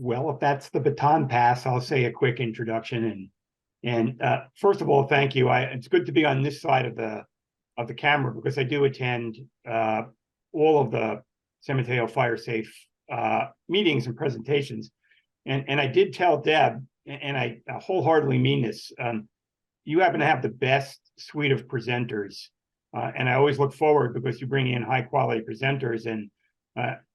Well, if that's the baton pass, I'll say a quick introduction. And first of all, thank you. It's good to be on this side of the camera because I do attend all of the San Mateo Fire Safe meetings and presentations. And I did tell Deb, and I wholeheartedly mean this, you happen to have the best suite of presenters. And I always look forward because you bring in high quality presenters, and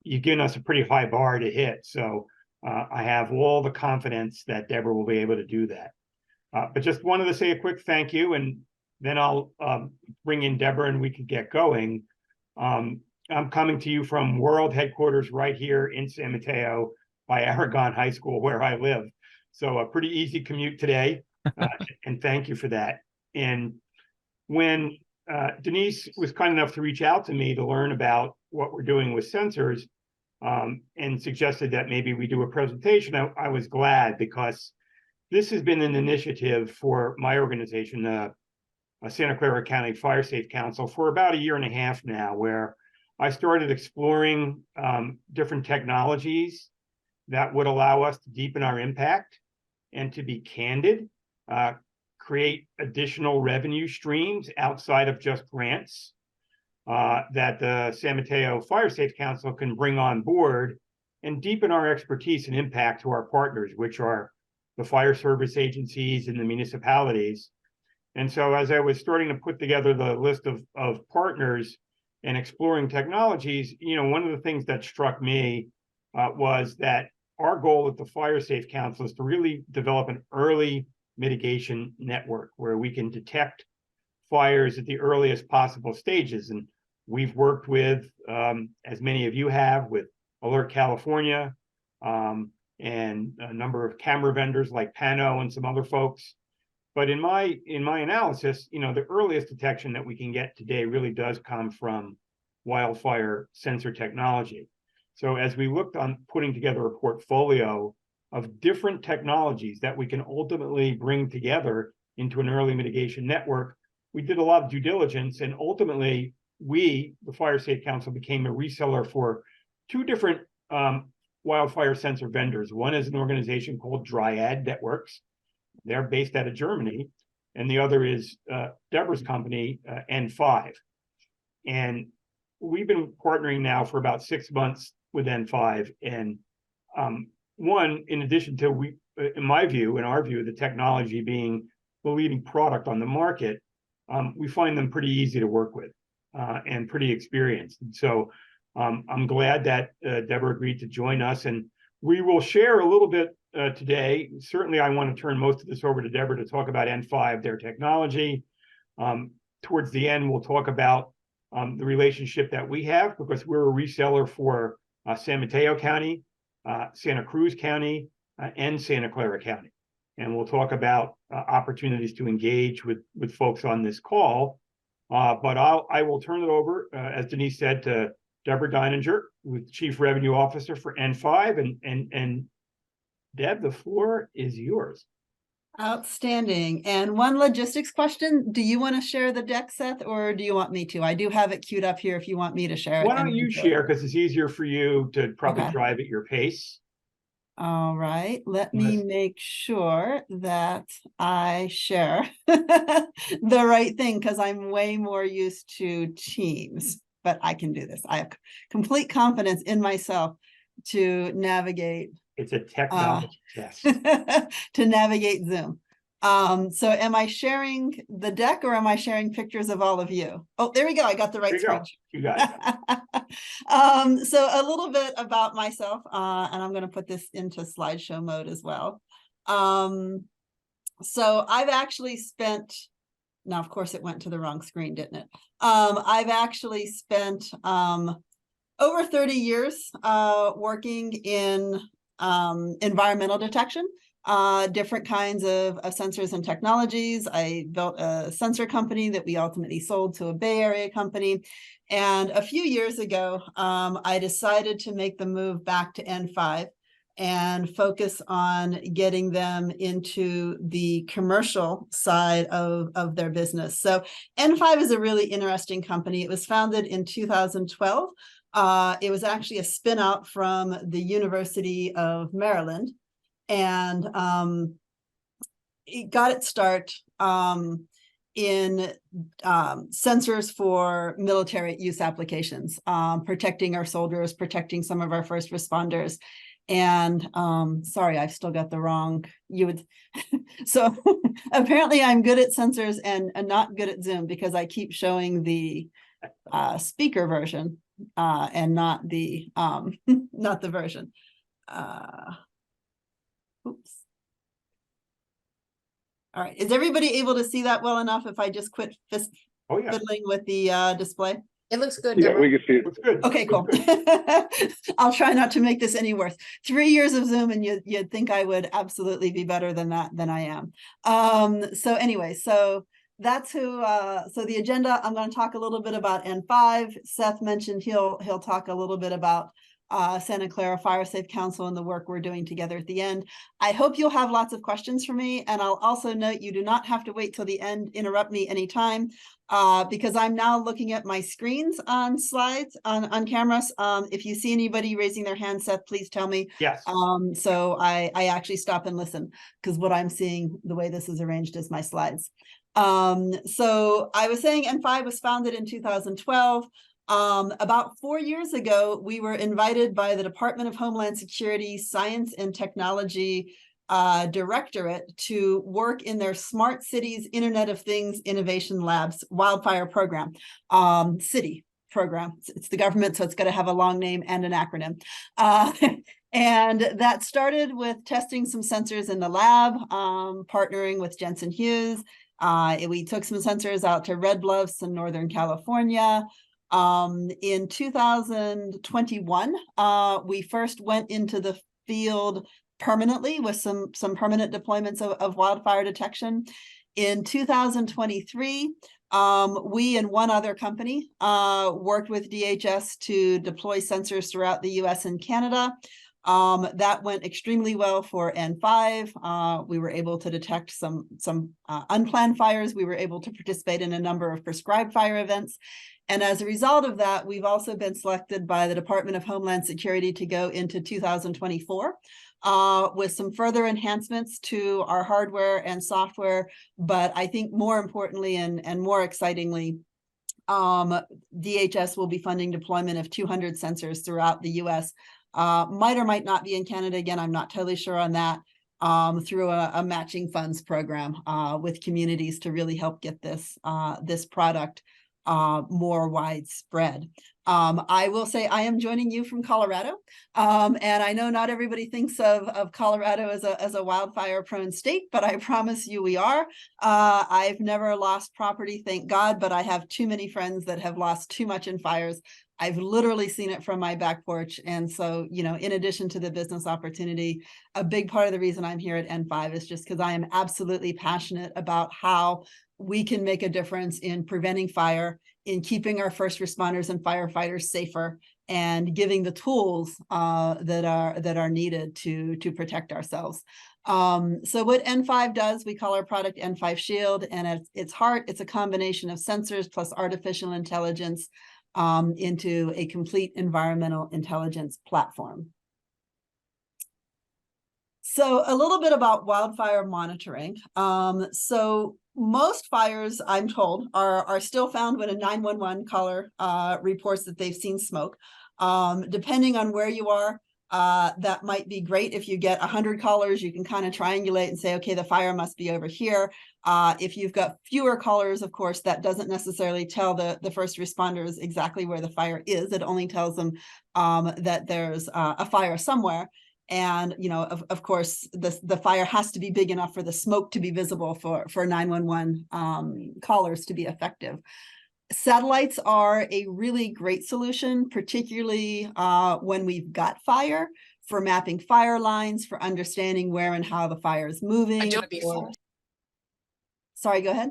you've given us a pretty high bar to hit. So I have all the confidence that Debra will be able to do that. But just wanted to say a quick thank you, and then I'll bring in Debra and we can get going. I'm coming to you from world headquarters right here in San Mateo by Aragon High School, where I live. So a pretty easy commute today, and thank you for that. And when Denise was kind enough to reach out to me to learn about what we're doing with sensors, and suggested that maybe we do a presentation, I was glad, because this has been an initiative for my organization, Santa Clara County Fire Safe Council, for about a year and a half now, where I started exploring different technologies that would allow us to deepen our impact and, to be candid, create additional revenue streams outside of just grants that the San Mateo Fire Safe Council can bring on board and deepen our expertise and impact to our partners, which are the fire service agencies and the municipalities. And so as I was starting to put together the list of partners and exploring technologies, one of the things that struck me was that our goal at the Fire Safe Council is to really develop an early mitigation network where we can detect fires at the earliest possible stages. And we've worked with, as many of you have, with Alert California, and a number of camera vendors like Pano and some other folks. But in my analysis, the earliest detection that we can get today really does come from wildfire sensor technology. So as we looked on putting together a portfolio of different technologies that we can ultimately bring together into an early mitigation network, we did a lot of due diligence, and ultimately we, the Fire Safe Council, became a reseller for two different wildfire sensor vendors. One is an organization called Dryad Networks. They're based out of Germany. And the other is Debra's company, N5. And we've been partnering now for about 6 months with N5. And one, in addition to, in my view, in our view, the technology being the leading product on the market, we find them pretty easy to work with and pretty experienced. And so I'm glad that Debra agreed to join us, and we will share a little bit today. Certainly, I want to turn most of this over to Debra to talk about N5, their technology. Towards the end, we'll talk about the relationship that we have, because we're a reseller for San Mateo County, Santa Cruz County, and Santa Clara County. And we'll talk about opportunities to engage with folks on this call. But I will turn it over, as Denise said, to Debra Deininger, who's Chief Revenue Officer for N5. And Deb, the floor is yours. Outstanding. And one logistics question. Do you want to share the deck, Seth, or do you want me to? I do have it queued up here if you want me to share it. Why don't you share, because it's easier for you to probably drive at your pace. All right. Let me make sure that I share the right thing, because I'm way more used to Teams. But I can do this. I have complete confidence in myself to navigate. It's a technology test. To navigate Zoom. So am I sharing the deck, or am I sharing pictures of all of you? Oh, there we go. I got the right screen. You got it. So a little bit about myself, and I'm going to put this into slideshow mode as well. So I've actually spent, now, of course, it went to the wrong screen, didn't it? I've actually spent over 30 years working in environmental detection, different kinds of sensors and technologies. I built a sensor company that we ultimately sold to a Bay Area company. And a few years ago, I decided to make the move back to N5 and focus on getting them into the commercial side of their business. So N5 is a really interesting company. It was founded in 2012 It was actually a spin out from the University of Maryland, and it got its start in sensors for military use applications, protecting our soldiers, protecting some of our first responders. And sorry, I've still got the wrong, so apparently I'm good at sensors and not good at Zoom, because I keep showing the speaker version and not the not the version. Oops. All right, is everybody able to see that well enough if I just quit Oh, yeah. fiddling with the display? It looks good, Yeah, Debra. we can see it. Looks good. Okay, cool. I'll try not to make this any worse. 3 years of Zoom and you'd think I would absolutely be better than I am. So anyway, so that's who, so the agenda, I'm going to talk a little bit about N5. Seth mentioned he'll talk a little bit about Santa Clara Fire Safe Council and the work we're doing together at the end. I hope you'll have lots of questions for me, and I'll also note you do not have to wait till the end, interrupt me anytime, because I'm now looking at my screens on slides, on cameras. If you see anybody raising their hand, Seth, please tell me. Yes. So I actually stop and listen, because what I'm seeing, the way this is arranged, is my slides. So I was saying N5 was founded in 2012. About 4 years ago, we were invited by the Department of Homeland Security Science and Technology Directorate to work in their Smart Cities Internet of Things Innovation Labs wildfire program, city program. It's the government, so it's got to have a long name and an acronym. And that started with testing some sensors in the lab, partnering with Jensen Hughes. We took some sensors out to Red Bluffs in Northern California. In 2021, we first went into the field permanently with some permanent deployments of wildfire detection. In 2023, we and one other company worked with DHS to deploy sensors throughout the US and Canada. That went extremely well for N5. We were able to detect some unplanned fires. We were able to participate in a number of prescribed fire events. And as a result of that, we've also been selected by the Department of Homeland Security to go into 2024 with some further enhancements to our hardware and software. But I think more importantly and more excitingly, DHS will be funding deployment of 200 sensors throughout the US. Might or might not be in Canada. Again, I'm not totally sure on that, through a matching funds program with communities to really help get this product more widespread. I will say I am joining you from Colorado, and I know not everybody thinks of Colorado as a wildfire prone state, but I promise you we are. I've never lost property, thank God, but I have too many friends that have lost too much in fires. I've literally seen it from my back porch. And so, you know, in addition to the business opportunity, a big part of the reason I'm here at N5 is just because I am absolutely passionate about how we can make a difference in preventing fire, in keeping our first responders and firefighters safer, and giving the tools that are needed to protect ourselves. So what N5 does, we call our product N5 Shield, and at its heart, it's a combination of sensors plus artificial intelligence into a complete environmental intelligence platform. So a little bit about wildfire monitoring. So most fires, I'm told, are still found when a 911 caller reports that they've seen smoke. Depending on where you are, that might be great. If you get 100 callers, you can kind of triangulate and say, okay, the fire must be over here. If you've got fewer callers, of course, that doesn't necessarily tell the first responders exactly where the fire is. It only tells them that there's a fire somewhere. And, you know, of course, the fire has to be big enough for the smoke to be visible for 911 callers to be effective. Satellites are a really great solution, particularly when we've got fire, for mapping fire lines, for understanding where and how the fire is moving. Sorry, go ahead.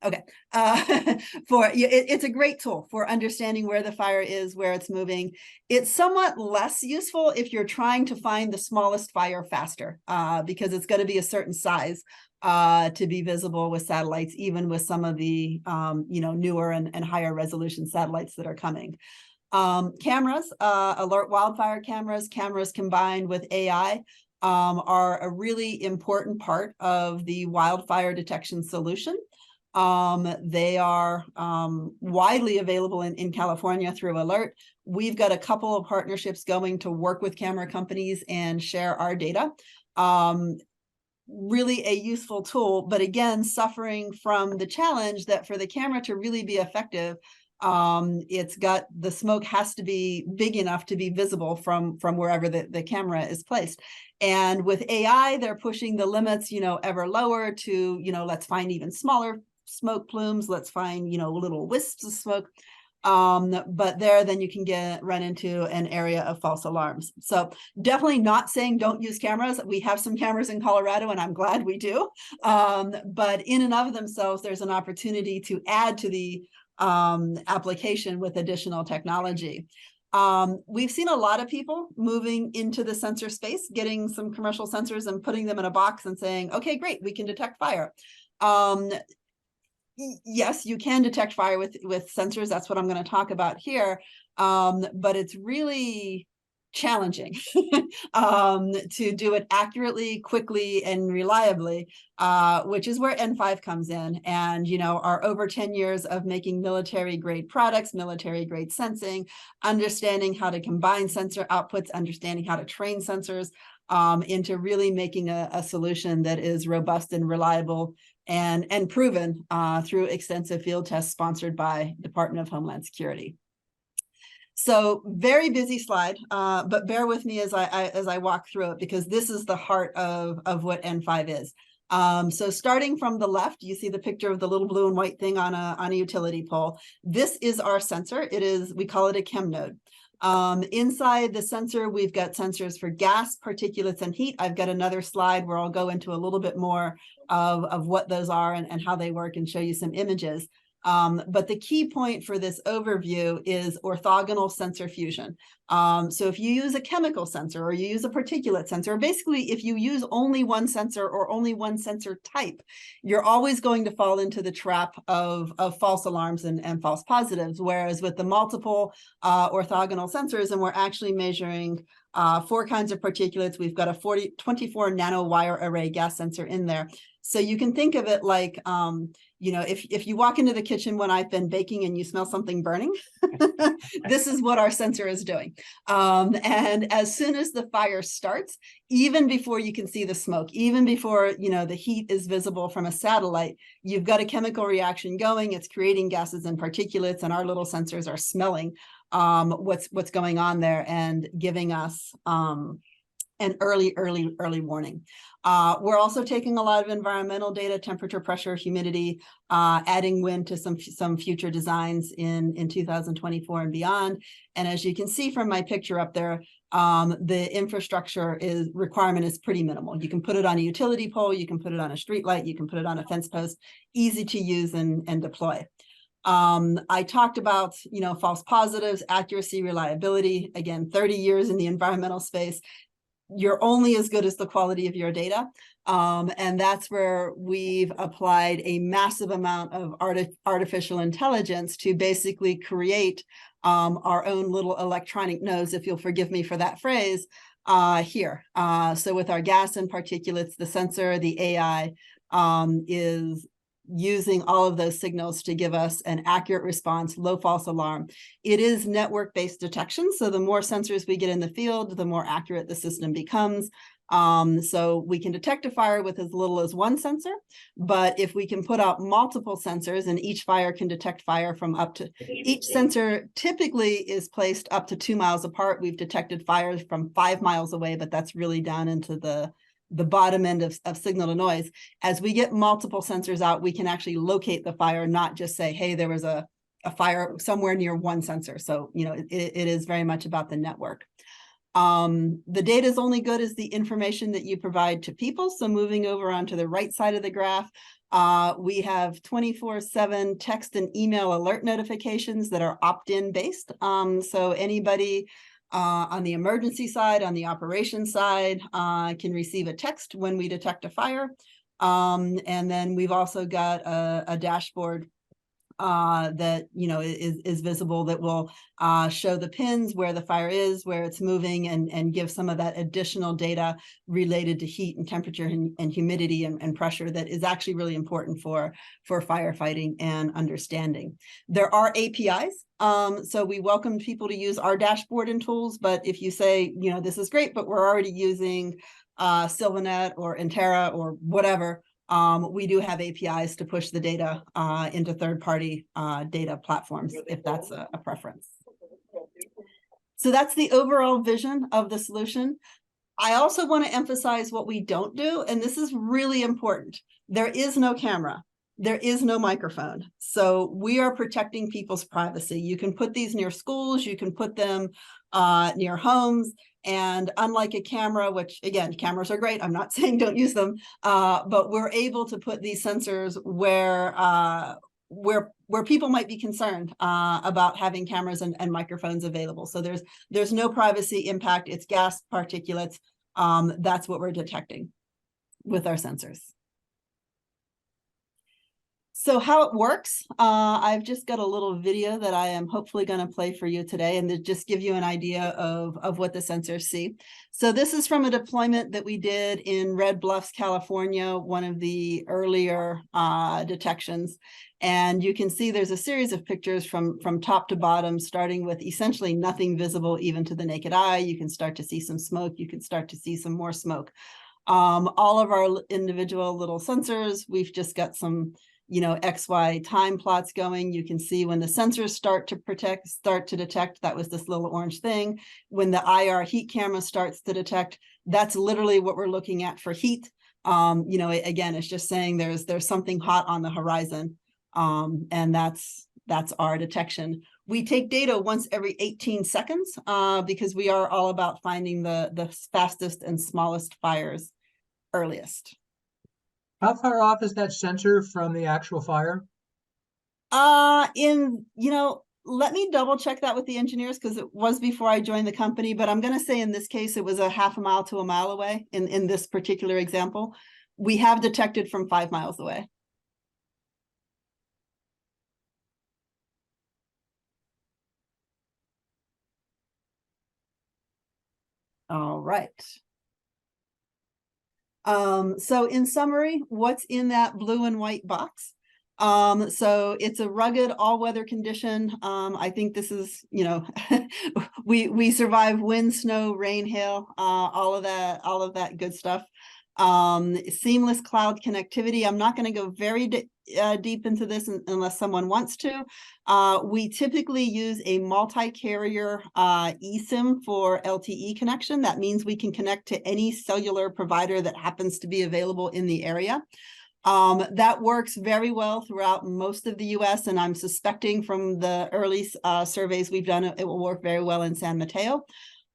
Okay. It's a great tool for understanding where the fire is, where it's moving. It's somewhat less useful if you're trying to find the smallest fire faster, because it's going to be a certain size to be visible with satellites, even with some of the newer and higher resolution satellites that are coming. Cameras, alert wildfire cameras combined with AI are a really important part of the wildfire detection solution. They are widely available in California through Alert. We've got a couple of partnerships going to work with camera companies and share our data. Really a useful tool, but again, suffering from the challenge that for the camera to really be effective, the smoke has to be big enough to be visible from wherever the camera is placed. And with AI, they're pushing the limits, ever lower to, let's find even smaller smoke plumes. Let's find, little wisps of smoke. But then you can run into an area of false alarms. So definitely not saying don't use cameras. We have some cameras in Colorado, and I'm glad we do. But in and of themselves, there's an opportunity to add to the application with additional technology. We've seen a lot of people moving into the sensor space, getting some commercial sensors and putting them in a box and saying, okay, great, we can detect fire. Yes, you can detect fire with sensors. That's what I'm going to talk about here. But it's really challenging to do it accurately, quickly, and reliably, which is where N5 comes in. And, our over 10 years of making military-grade products, military-grade sensing, understanding how to combine sensor outputs, understanding how to train sensors into really making a solution that is robust and reliable and proven through extensive field tests sponsored by Department of Homeland Security. So very busy slide, but bear with me as I walk through it, because this is the heart of what N5 is. So starting from the left, you see the picture of the little blue and white thing on a utility pole. This is our sensor. We call it a chem node. Inside the sensor, we've got sensors for gas, particulates, and heat. I've got another slide where I'll go into a little bit more of what those are and how they work and show you some images. But the key point for this overview is orthogonal sensor fusion. So if you use a chemical sensor or you use a particulate sensor, or basically if you use only one sensor or only one sensor type, you're always going to fall into the trap of false alarms and false positives. Whereas with the multiple orthogonal sensors, and we're actually measuring 4 kinds of particulates, we've got a 24 nanowire array gas sensor in there. So you can think of it like, if you walk into the kitchen when I've been baking and you smell something burning, this is what our sensor is doing. And as soon as the fire starts, even before you can see the smoke, even before, the heat is visible from a satellite, you've got a chemical reaction going. It's creating gases and particulates, and our little sensors are smelling what's going on there and giving us an early warning. We're also taking a lot of environmental data, temperature, pressure, humidity, adding wind to some future designs in 2024 and beyond. And as you can see from my picture up there, the infrastructure requirement is pretty minimal. You can put it on a utility pole, you can put it on a street light, you can put it on a fence post, easy to use and deploy. I talked about, false positives, accuracy, reliability. Again, 30 years in the environmental space. You're only as good as the quality of your data. And that's where we've applied a massive amount of artificial intelligence to basically create our own little electronic nose, if you'll forgive me for that phrase, here. So with our gas and particulates, the sensor, the AI is using all of those signals to give us an accurate response, low false alarm. It is network-based detection, so the more sensors we get in the field, the more accurate the system becomes. So we can detect a fire with as little as one sensor, but if we can put out multiple sensors, and each fire can detect fire from each sensor typically is placed up to 2 miles apart. We've detected fires from 5 miles away, but that's really down into the bottom end of signal to noise. As we get multiple sensors out, we can actually locate the fire, not just say, hey, there was a fire somewhere near one sensor. So, it is very much about the network. The data is only good as the information that you provide to people. So moving over onto the right side of the graph, we have 24/7 text and email alert notifications that are opt-in based. So anybody on the emergency side, on the operations side, can receive a text when we detect a fire. And then we've also got a dashboard that is visible, that will show the pins, where the fire is, where it's moving, and give some of that additional data related to heat and temperature and humidity and pressure that is actually really important for firefighting and understanding. There are APIs, so we welcome people to use our dashboard and tools, but if you say, this is great, but we're already using Sylvanet or Intera or whatever, we do have APIs to push the data into third-party data platforms, if that's a preference. So that's the overall vision of the solution. I also want to emphasize what we don't do, and this is really important. There is no camera. There is no microphone. So we are protecting people's privacy. You can put these near schools, you can put them near homes. And unlike a camera, which again, cameras are great, I'm not saying don't use them, but we're able to put these sensors where people might be concerned about having cameras and microphones available. So there's no privacy impact. It's gas particulates. That's what we're detecting with our sensors. So how it works, I've just got a little video that I am hopefully going to play for you today, and to just give you an idea of what the sensors see. So this is from a deployment that we did in Red Bluffs, California, one of the earlier detections. And you can see there's a series of pictures from top to bottom, starting with essentially nothing visible even to the naked eye. You can start to see some smoke. You can start to see some more smoke. All of our individual little sensors, we've just got some XY time plots going. You can see when the sensors start to detect, that was this little orange thing. When the IR heat camera starts to detect, that's literally what we're looking at for heat. Again, it's just saying there's something hot on the horizon. And that's our detection. We take data once every 18 seconds because we are all about finding the fastest and smallest fires earliest. How far off is that sensor from the actual fire? Let me double check that with the engineers, because it was before I joined the company, but I'm going to say in this case, it was a half a mile to a mile away in this particular example. We have detected from 5 miles away. All right. So in summary, what's in that blue and white box? So it's a rugged all-weather condition. I think this is, we survive wind, snow, rain, hail, all of that good stuff. Seamless cloud connectivity. I'm not going to go very deep into this unless someone wants to. We typically use a multi-carrier eSIM for LTE connection. That means we can connect to any cellular provider that happens to be available in the area. That works very well throughout most of the US, and I'm suspecting from the early surveys we've done, it will work very well in San Mateo.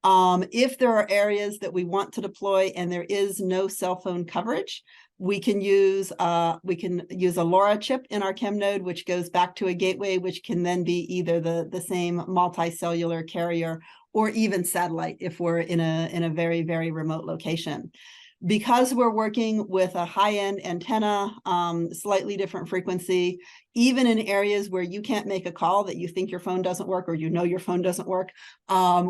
If there are areas that we want to deploy and there is no cell phone coverage, we can use a LoRa chip in our chem node, which goes back to a gateway, which can then be either the same multi-cellular carrier or even satellite if we're in a very, very remote location. Because we're working with a high-end antenna, slightly different frequency, even in areas where you can't make a call that you think your phone doesn't work or your phone doesn't work,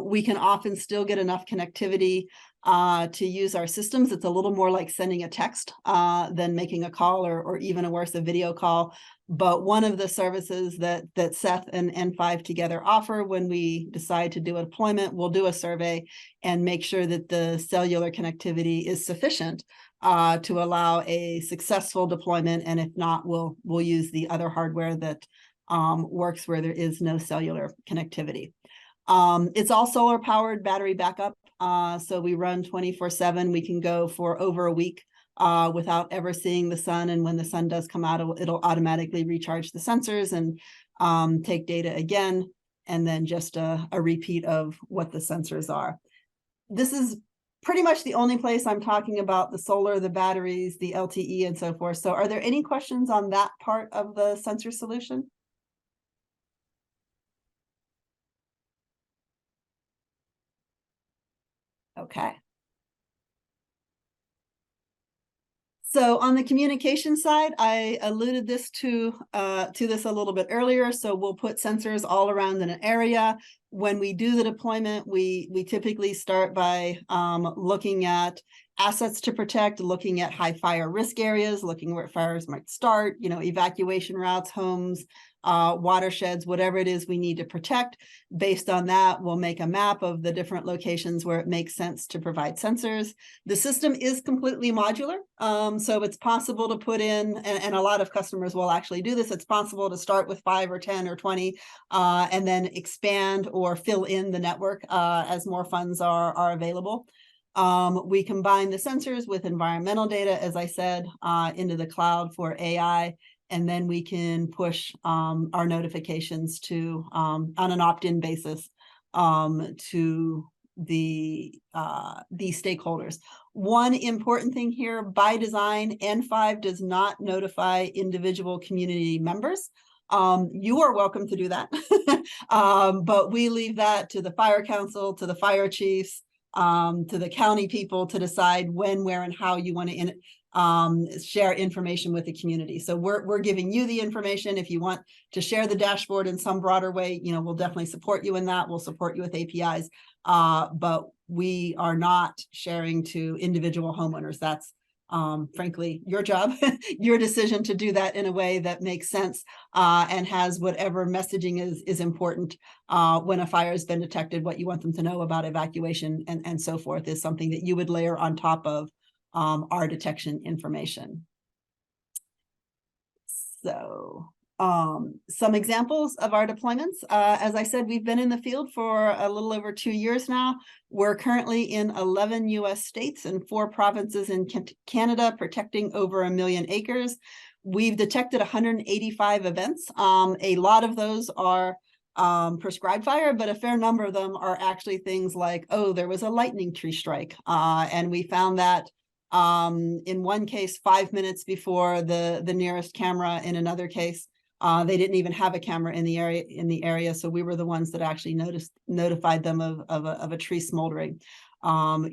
we can often still get enough connectivity to use our systems. It's a little more like sending a text than making a call or even worse, a video call. But one of the services that Seth and N5 together offer when we decide to do a deployment, we'll do a survey and make sure that the cellular connectivity is sufficient to allow a successful deployment. And if not, we'll use the other hardware that works where there is no cellular connectivity. It's all solar powered, battery backup. So we run 24/7. We can go for over a week without ever seeing the sun. And when the sun does come out, it'll automatically recharge the sensors and take data again, and then just a repeat of what the sensors are. this is pretty much the only place I'm talking about the solar, the batteries, the LTE, and so forth. So are there any questions on that part of the sensor solution? Okay. So on the communication side, I alluded to this a little bit earlier. So we'll put sensors all around in an area. When we do the deployment, we typically start by looking at assets to protect, looking at high fire risk areas, looking where fires might start, evacuation routes, homes, watersheds, whatever it is we need to protect. Based on that, we'll make a map of the different locations where it makes sense to provide sensors. The system is completely modular, so it's possible to put in, and a lot of customers will actually do this, it's possible to start with 5 or 10 or 20 and then expand or fill in the network as more funds are available. We combine the sensors with environmental data, as I said, into the cloud for AI, and then we can push our notifications to on an opt-in basis to the stakeholders. One important thing here, by design, N5 does not notify individual community members. You are welcome to do that, but we leave that to the fire council, to the fire chiefs, to the county people to decide when, where, and how you want to share information with the community. So we're giving you the information. If you want to share the dashboard in some broader way, we'll definitely support you in that. We'll support you with APIs, but we are not sharing to individual homeowners. That's frankly your job, your decision to do that in a way that makes sense and has whatever messaging is important when a fire has been detected. What you want them to know about evacuation and so forth is something that you would layer on top of our detection information. So some examples of our deployments. As I said, we've been in the field for a little over 2 years now. We're currently in 11 US states and 4 provinces in Canada, protecting over 1 million acres. We've detected 185 events. A lot of those are prescribed fire, but a fair number of them are actually things like, oh, there was a lightning tree strike. And we found that in one case 5 minutes before the nearest camera. In another case, they didn't even have a camera in the area, so we were the ones that actually notified them of a tree smoldering.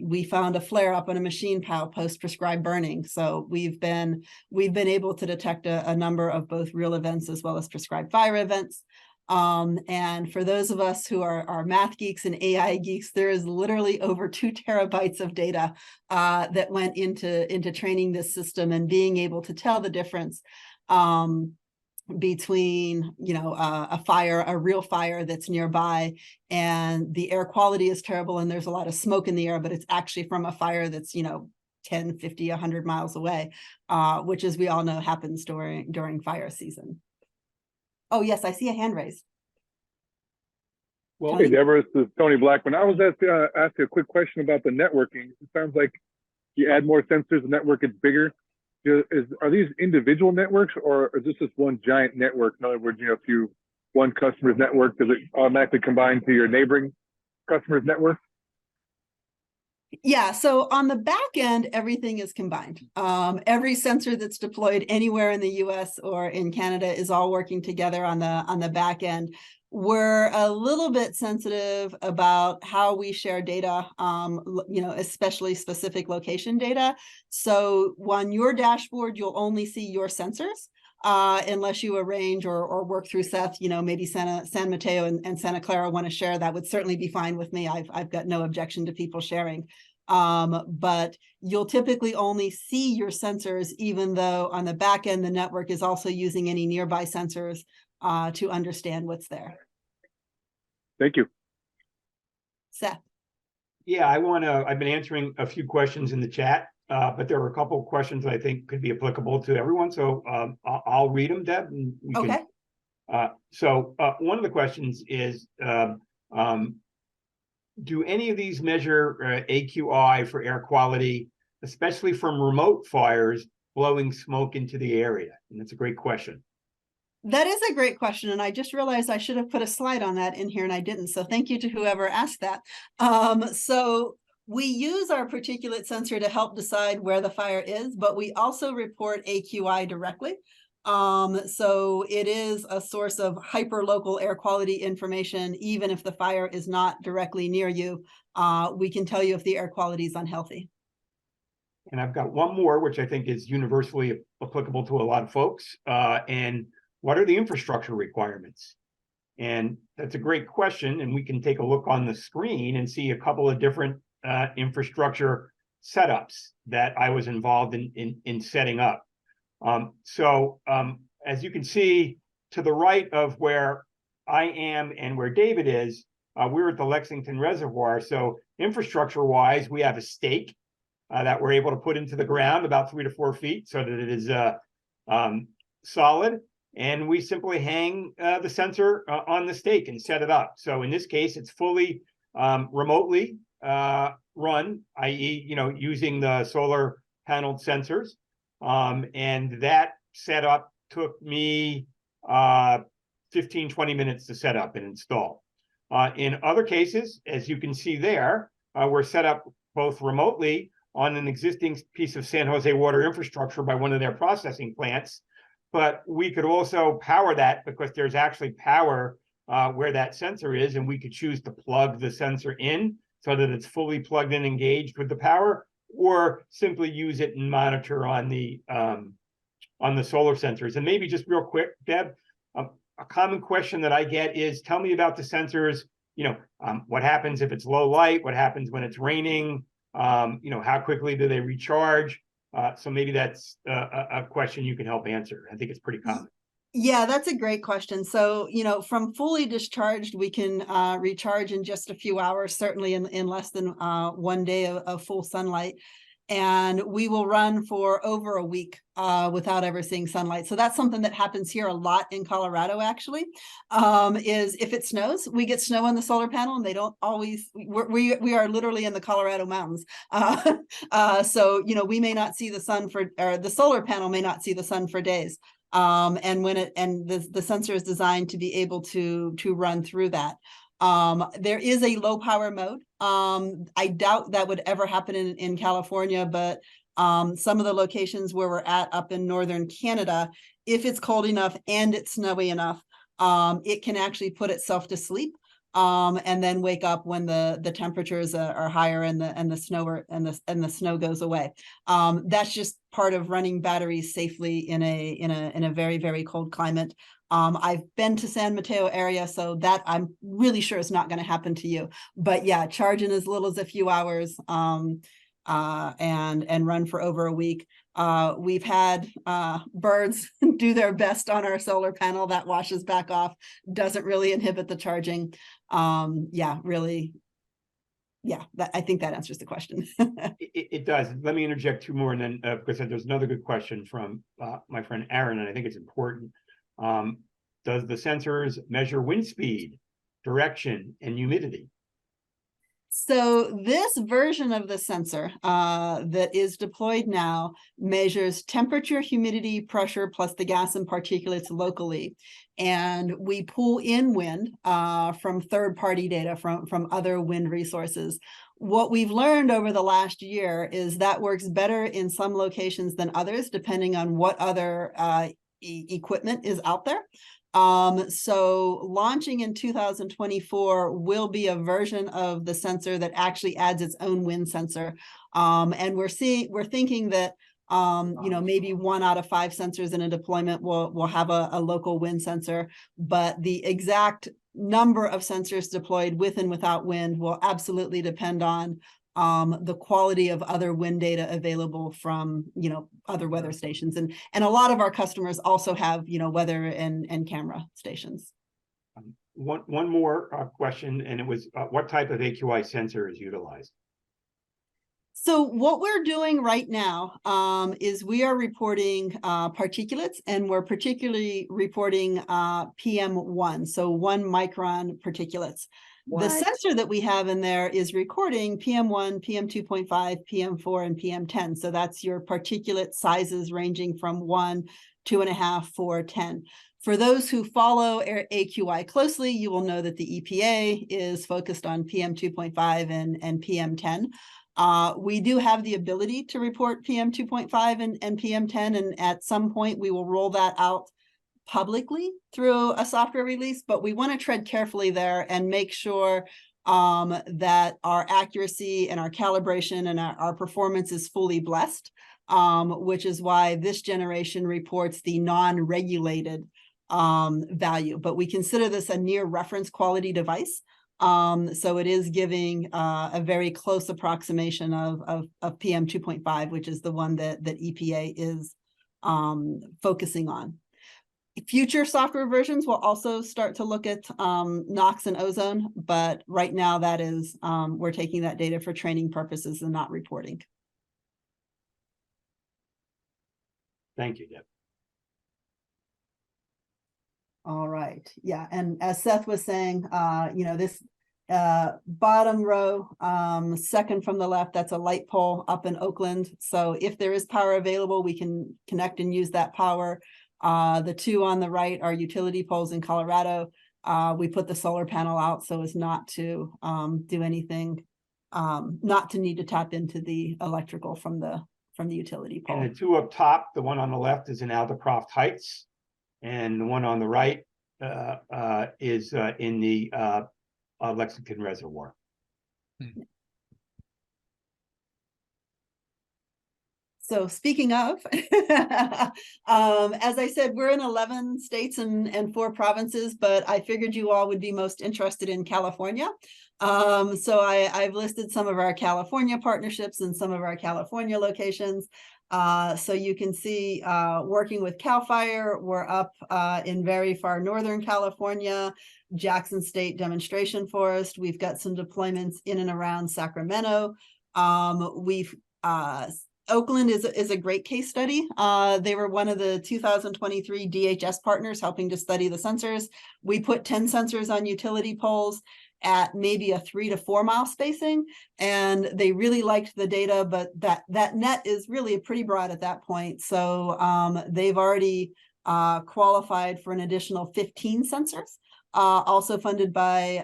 We found a flare up on a machine pile post prescribed burning. So we've been able to detect a number of both real events as well as prescribed fire events. And for those of us who are math geeks and AI geeks, there is literally over 2 terabytes of data that went into training this system and being able to tell the difference between a real fire that's nearby, and the air quality is terrible and there's a lot of smoke in the air, but it's actually from a fire that's 10, 50, 100 miles away, which, as we all know, happens during fire season. Oh, yes, I see a hand raised. Well, hey, Debra, this is Tony Blackman. I was asked you a quick question about the networking. It sounds like you add more sensors, the network is bigger. Are these individual networks, or is this just one giant network? In other words, if one customer's network, does it automatically combine to your neighboring customer's network? Yeah, so on the back end, everything is combined. Every sensor that's deployed anywhere in the US or in Canada is all working together on the back end. We're a little bit sensitive about how we share data, especially specific location data. So on your dashboard, you'll only see your sensors. Unless you arrange or work through Seth, maybe San Mateo and Santa Clara want to share, that would certainly be fine with me. I've got no objection to people sharing. But you'll typically only see your sensors, even though on the back end, the network is also using any nearby sensors to understand what's there. Thank you. Seth. Yeah, I've been answering a few questions in the chat. But there are a couple of questions I think could be applicable to everyone. So I'll read them, Deb. And we Okay. So one of the questions is, do any of these measure AQI for air quality, especially from remote fires blowing smoke into the area? And that's a great question. That is a great question. And I just realized I should have put a slide on that in here and I didn't. So thank you to whoever asked that. So We use our particulate sensor to help decide where the fire is, but we also report AQI directly. So it is a source of hyper-local air quality information. Even if the fire is not directly near you, we can tell you if the air quality is unhealthy. And I've got one more, which I think is universally applicable to a lot of folks. And what are the infrastructure requirements? And that's a great question. And we can take a look on the screen and see a couple of different infrastructure setups that I was involved in setting up. As you can see to the right of where I am and where David is, we're at the Lexington Reservoir. So infrastructure wise, we have a stake that we're able to put into the ground about 3 to 4 feet so that it is solid. And we simply hang the sensor on the stake and set it up. So in this case, it's fully remotely run, i.e., using the solar paneled sensors. And that setup took me 15, 20 minutes to set up and install. In other cases, as you can see there, we're set up both remotely on an existing piece of San Jose water infrastructure by one of their processing plants. But we could also power that because there's actually power where that sensor is, and we could choose to plug the sensor in so that it's fully plugged in, engaged with the power, or simply use it and monitor on the solar sensors. And maybe just real quick, Deb, a common question that I get is, tell me about the sensors. What happens if it's low light? What happens when it's raining? How quickly do they recharge? So maybe that's a question you can help answer. I think it's pretty common. Yeah, that's a great question. So, from fully discharged, we can recharge in just a few hours, certainly in less than 1 day of full sunlight. And we will run for over a week without ever seeing sunlight. So that's something that happens here a lot in Colorado, actually, is if it snows, we get snow on the solar panel, and they don't always, we are literally in the Colorado mountains. So, we may not see the sun or the solar panel may not see the sun for days. And the sensor is designed to be able to run through that. There is a low power mode. I doubt that would ever happen in California, but some of the locations where we're at up in northern Canada, if it's cold enough and it's snowy enough, it can actually put itself to sleep. And then wake up when the temperatures are higher and the snow goes away. That's just part of running batteries safely in a very, very cold climate. I've been to San Mateo area, so that I'm really sure is not going to happen to you. But yeah, charge in as little as a few hours and run for over a week. We've had birds do their best on our solar panel. That washes back off, doesn't really inhibit the charging. Really. Yeah, I think that answers the question. It does. Let me interject 2 more, and then because there's another good question from my friend Aaron, and I think it's important. Does the sensors measure wind speed, direction, and humidity? So this version of the sensor that is deployed now measures temperature, humidity, pressure, plus the gas and particulates locally. And we pull in wind from third-party data from other wind resources. What we've learned over the last year is that works better in some locations than others, depending on what other equipment is out there. So launching in 2024 will be a version of the sensor that actually adds its own wind sensor. And we're thinking that maybe 1 out of 5 sensors in a deployment will have a local wind sensor, but the exact number of sensors deployed with and without wind will absolutely depend on the quality of other wind data available from other weather stations, and a lot of our customers also have weather and camera stations. One more question, and it was what type of AQI sensor is utilized? So what we're doing right now is we are reporting particulates, and we're particularly reporting PM1, so 1 micron particulates. The sensor that we have in there is recording PM1, PM2.5, PM4, and PM10. So that's your particulate sizes ranging from 1 2.5, 4, 10. For those who follow AQI closely, you will know that the EPA is focused on PM 2.5 and PM 10. We do have the ability to report PM 2.5 and PM 10, and at some point we will roll that out publicly through a software release, but we want to tread carefully there and make sure that our accuracy and our calibration and our performance is fully blessed, which is why this generation reports the non-regulated value, but we consider this a near reference quality device. So it is giving a very close approximation of PM 2.5, which is the one that EPA is focusing on. Future software versions will also start to look at NOx and ozone, but right now that is, we're taking that data for training purposes and not reporting. Thank you, Deb. All right. Yeah. And as Seth was saying, this bottom row, second from the left, that's a light pole up in Oakland. So if there is power available, we can connect and use that power. The two on the right are utility poles in Colorado. We put the solar panel out so as not to do anything, not to need to tap into the electrical from the utility pole. And the two up top, the one on the left is in Aldercroft Heights, and the one on the right is in the Lexington Reservoir. So speaking of, as I said, we're in 11 states and 4 provinces, but I figured you all would be most interested in California. So I've listed some of our California partnerships and some of our California locations. So you can see, working with CAL FIRE, we're up in very far northern California, Jackson State Demonstration Forest. We've got some deployments in and around Sacramento. Oakland is a great case study. They were one of the 2023 DHS partners helping to study the sensors. We put 10 sensors on utility poles at maybe a 3 to 4 mile spacing, and they really liked the data, but that net is really pretty broad at that point. So they've already qualified for an additional 15 sensors, also funded by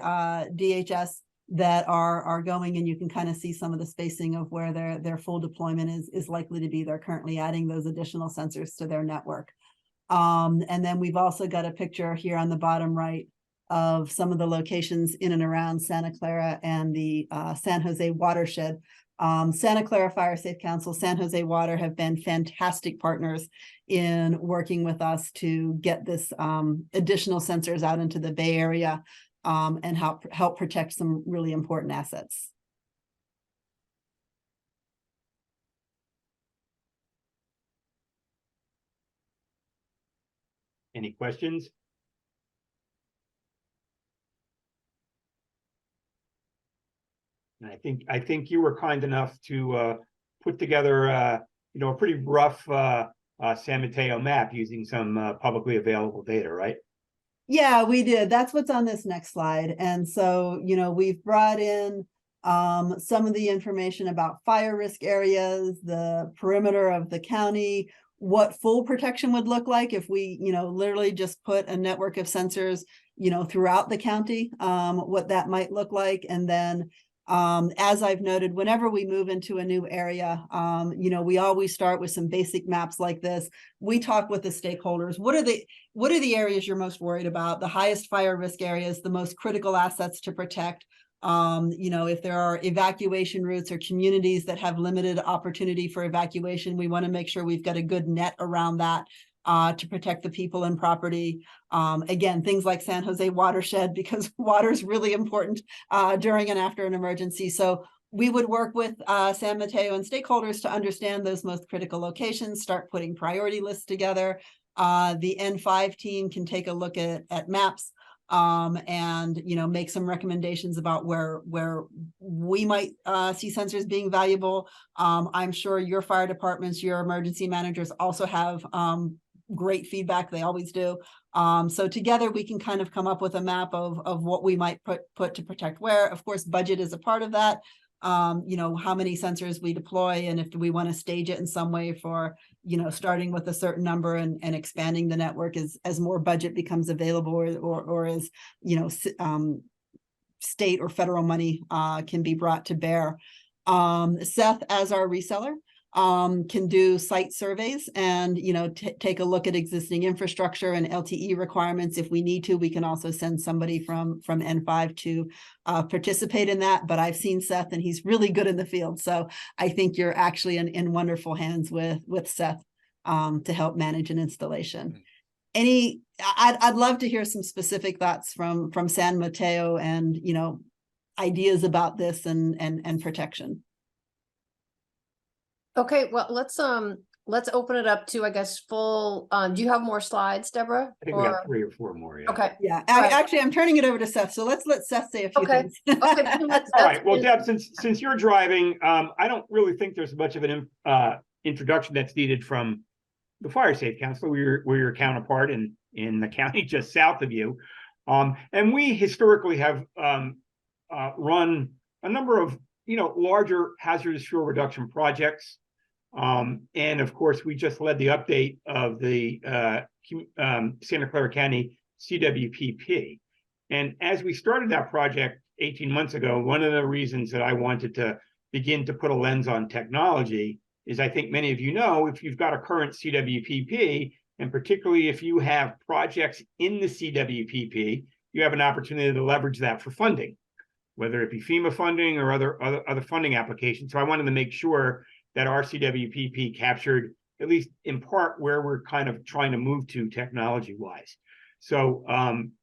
DHS, that are going, and you can kind of see some of the spacing of where their full deployment is likely to be. They're currently adding those additional sensors to their network. And then we've also got a picture here on the bottom right of some of the locations in and around Santa Clara and the San Jose watershed. Santa Clara Fire Safe Council, San Jose Water have been fantastic partners in working with us to get this additional sensors out into the Bay Area, and help protect some really important assets. Any questions? And I think you were kind enough to put together a pretty rough San Mateo map using some publicly available data, right? Yeah, we did. That's what's on this next slide. And so, we've brought in some of the information about fire risk areas, the perimeter of the county, what full protection would look like if we, literally just put a network of sensors, throughout the county, what that might look like. And then, as I've noted, whenever we move into a new area, we always start with some basic maps like this. We talk with the stakeholders. What are the areas you're most worried about? The highest fire risk areas, the most critical assets to protect. If there are evacuation routes or communities that have limited opportunity for evacuation, we want to make sure we've got a good net around that. To protect the people and property. Again, things like San Jose watershed, because water is really important during and after an emergency. So we would work with San Mateo and stakeholders to understand those most critical locations, start putting priority lists together. The N5 team can take a look at maps and make some recommendations about where we might see sensors being valuable. I'm sure your fire departments, your emergency managers also have great feedback. They always do. So together we can kind of come up with a map of what we might put to protect where. Of course, budget is a part of that. how many sensors we deploy, and if we want to stage it in some way for, starting with a certain number and expanding the network as more budget becomes available, or as, state or federal money can be brought to bear. Seth, as our reseller, can do site surveys and, take a look at existing infrastructure and LTE requirements. If we need to, we can also send somebody from N5 to participate in that. But I've seen Seth and he's really good in the field. So I think you're actually in wonderful hands with Seth to help manage an installation. I'd love to hear some specific thoughts from San Mateo and, ideas about this and protection. Okay, well, let's open it up to, I guess, full, do you have more slides, Deborah? I think we got 3 or 4 more. Yeah. Okay. Yeah, Right. Actually, I'm turning it over to Seth. So let's let Seth say a few Okay. things. Okay. That's All right. Well, good. Deb, since you're driving, I don't really think there's much of an introduction that's needed from the Fire Safe Council. We're your counterpart in the county just south of you, and we historically have run a number of larger hazardous fuel reduction projects. And of course, we just led the update of the Santa Clara County CWPP. And as we started that project 18 months ago, one of the reasons that I wanted to begin to put a lens on technology is, I think many of you know, if you've got a current CWPP, and particularly if you have projects in the CWPP, you have an opportunity to leverage that for funding, whether it be FEMA funding or other funding applications. So I wanted to make sure that our CWPP captured, at least in part, where we're kind of trying to move to technology-wise. So I'm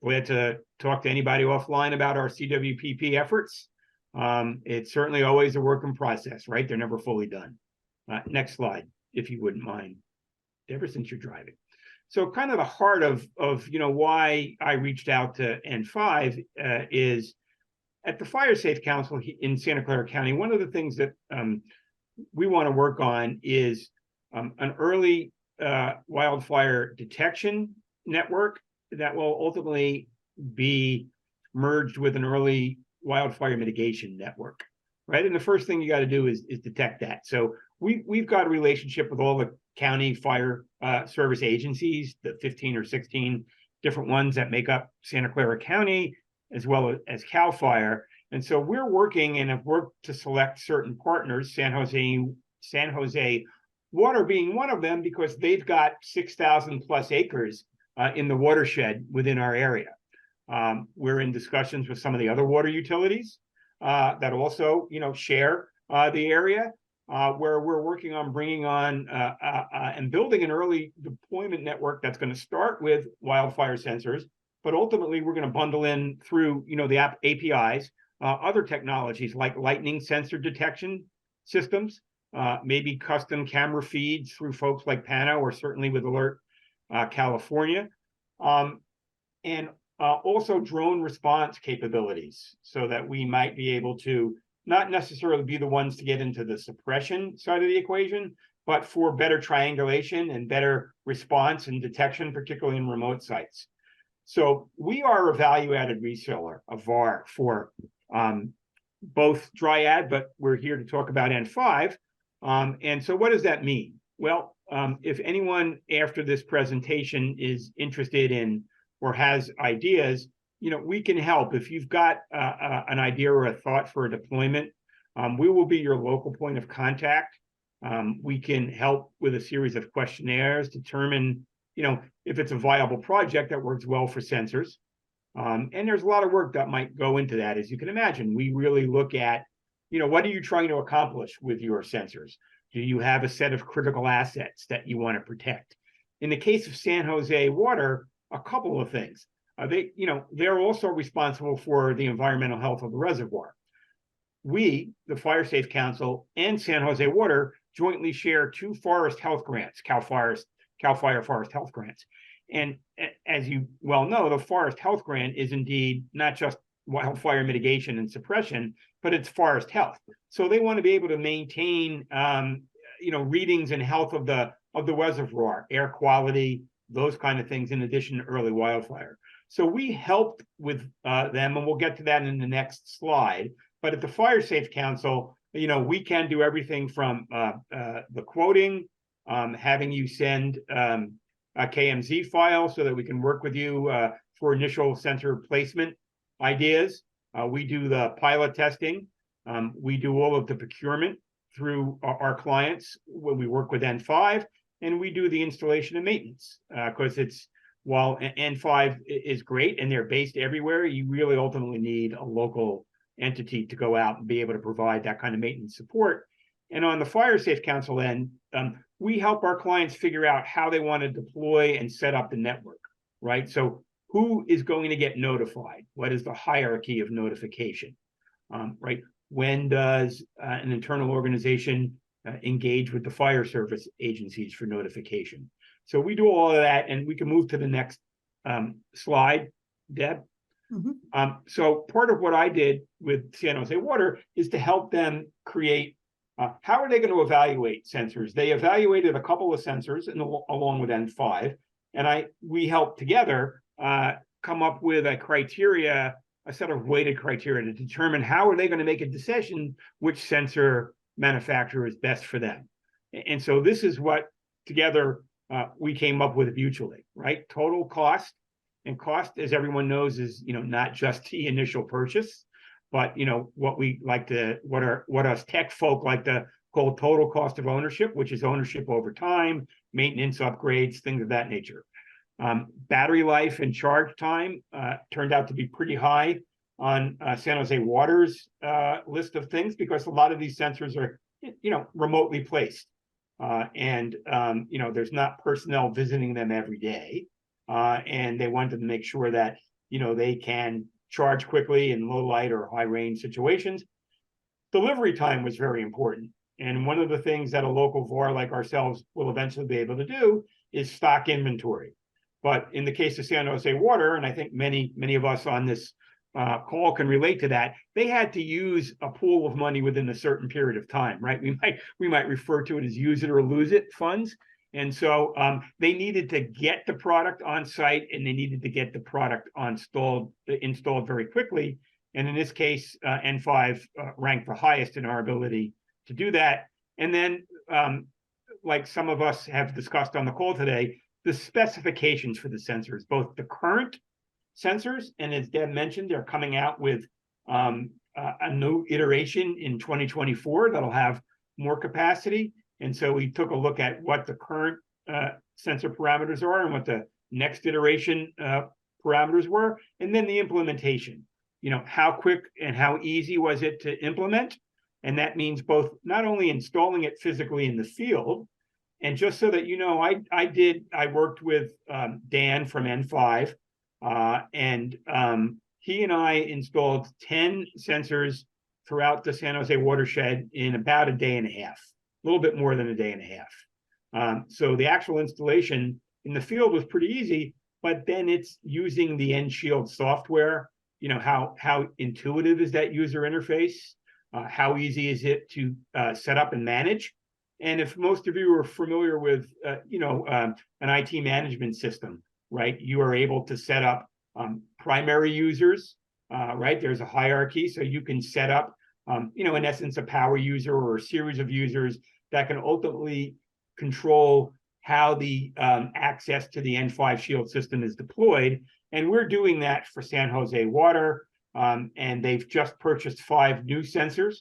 glad to talk to anybody offline about our CWPP efforts. It's certainly always a work in process, right? They're never fully done. Next slide, if you wouldn't mind, Debra, since you're driving. So kind of the heart of why I reached out to N5 is at the Fire Safe Council in Santa Clara County. One of the things that we want to work on is an early wildfire detection network that will ultimately be merged with an early wildfire mitigation network, right? And the first thing you got to do is detect that. So we've got a relationship with all the county fire service agencies, the 15 or 16 different ones that make up Santa Clara County, as well as CAL FIRE. And so we're working and have worked to select certain partners, San Jose Water being one of them, because they've got 6,000 plus acres in the watershed within our area. We're in discussions with some of the other water utilities that also, share the area, where we're working on bringing on and building an early deployment network that's going to start with wildfire sensors, but ultimately we're going to bundle in through, the APIs, other technologies like lightning sensor detection systems, maybe custom camera feeds through folks like Pano, or certainly with Alert California, and also drone response capabilities, so that we might be able to not necessarily be the ones to get into the suppression side of the equation, but for better triangulation and better response and detection, particularly in remote sites. So we are a value-added reseller of VAR for both Dryad, but we're here to talk about N5. And so what does that mean? Well, if anyone after this presentation is interested in or has ideas, we can help. If you've got an idea or a thought for a deployment, we will be your local point of contact. We can help with a series of questionnaires, determine, if it's a viable project that works well for sensors. And there's a lot of work that might go into that, as you can imagine. We really look at, what are you trying to accomplish with your sensors? Do you have a set of critical assets that you want to protect? In the case of San Jose Water, a couple of things. They're also responsible for the environmental health of the reservoir. We, the Fire Safe Council and San Jose Water, jointly share 2 forest health grants, CAL FIRE Forest Health Grants. And as you well know, the Forest Health Grant is indeed not just wildfire mitigation and suppression, but it's forest health. So they want to be able to maintain, readings and health of the reservoir, air quality, those kind of things, in addition to early wildfire. So we helped with them, and we'll get to that in the next slide. But at the Fire Safe Council, we can do everything from the quoting, having you send a KMZ file so that we can work with you for initial sensor placement ideas. We do the pilot testing. We do all of the procurement through our clients when we work with N5, and we do the installation and maintenance because while N5 is great and they're based everywhere, you really ultimately need a local entity to go out and be able to provide that kind of maintenance support. And on the Fire Safe Council end, we help our clients figure out how they want to deploy and set up the network, right? So who is going to get notified? What is the hierarchy of notification, right? When does an internal organization engage with the fire service agencies for notification? So we do all of that, and we can move to the next slide, Deb. Mhm. So part of what I did with San Jose Water is to help them create, how are they going to evaluate sensors? They evaluated a couple of sensors along with N5, and we helped together come up with a set of weighted criteria to determine how are they going to make a decision which sensor manufacturer is best for them. And so this is what together we came up with mutually, right? Total cost. And cost, as everyone knows, is not just the initial purchase, but what us tech folk like to call total cost of ownership, which is ownership over time, maintenance, upgrades, things of that nature. Battery life and charge time turned out to be pretty high on San Jose Water's list of things because a lot of these sensors are remotely placed, and there's not personnel visiting them every day. And they wanted to make sure that, they can charge quickly in low light or high range situations. Delivery time was very important. And one of the things that a local VAR like ourselves will eventually be able to do is stock inventory. But in the case of San Jose Water, and I think many of us on this call can relate to that, they had to use a pool of money within a certain period of time, right? We might refer to it as use it or lose it funds. And so they needed to get the product on site, and they needed to get the product installed very quickly. And in this case, N5 ranked the highest in our ability to do that. And then, like some of us have discussed on the call today, the specifications for the sensors, both the current sensors, and as Deb mentioned, they're coming out with a new iteration in 2024 that'll have more capacity. And so we took a look at what the current sensor parameters are and what the next iteration parameters were, and then the implementation. How quick and how easy was it to implement? And that means both not only installing it physically in the field, and just so that I worked with Dan from N5, and he and I installed 10 sensors throughout the San Jose watershed in about a day and a half. A little bit more than a day and a half. So the actual installation in the field was pretty easy, but then it's using the N-Shield software. How intuitive is that user interface? How easy is it to set up and manage? And if most of you are familiar with, an IT management system, right? You are able to set up primary users, right? There's a hierarchy, so you can set up in essence, a power user or a series of users that can ultimately control how the access to the N5 Shield system is deployed. And we're doing that for San Jose Water. And they've just purchased 5 new sensors,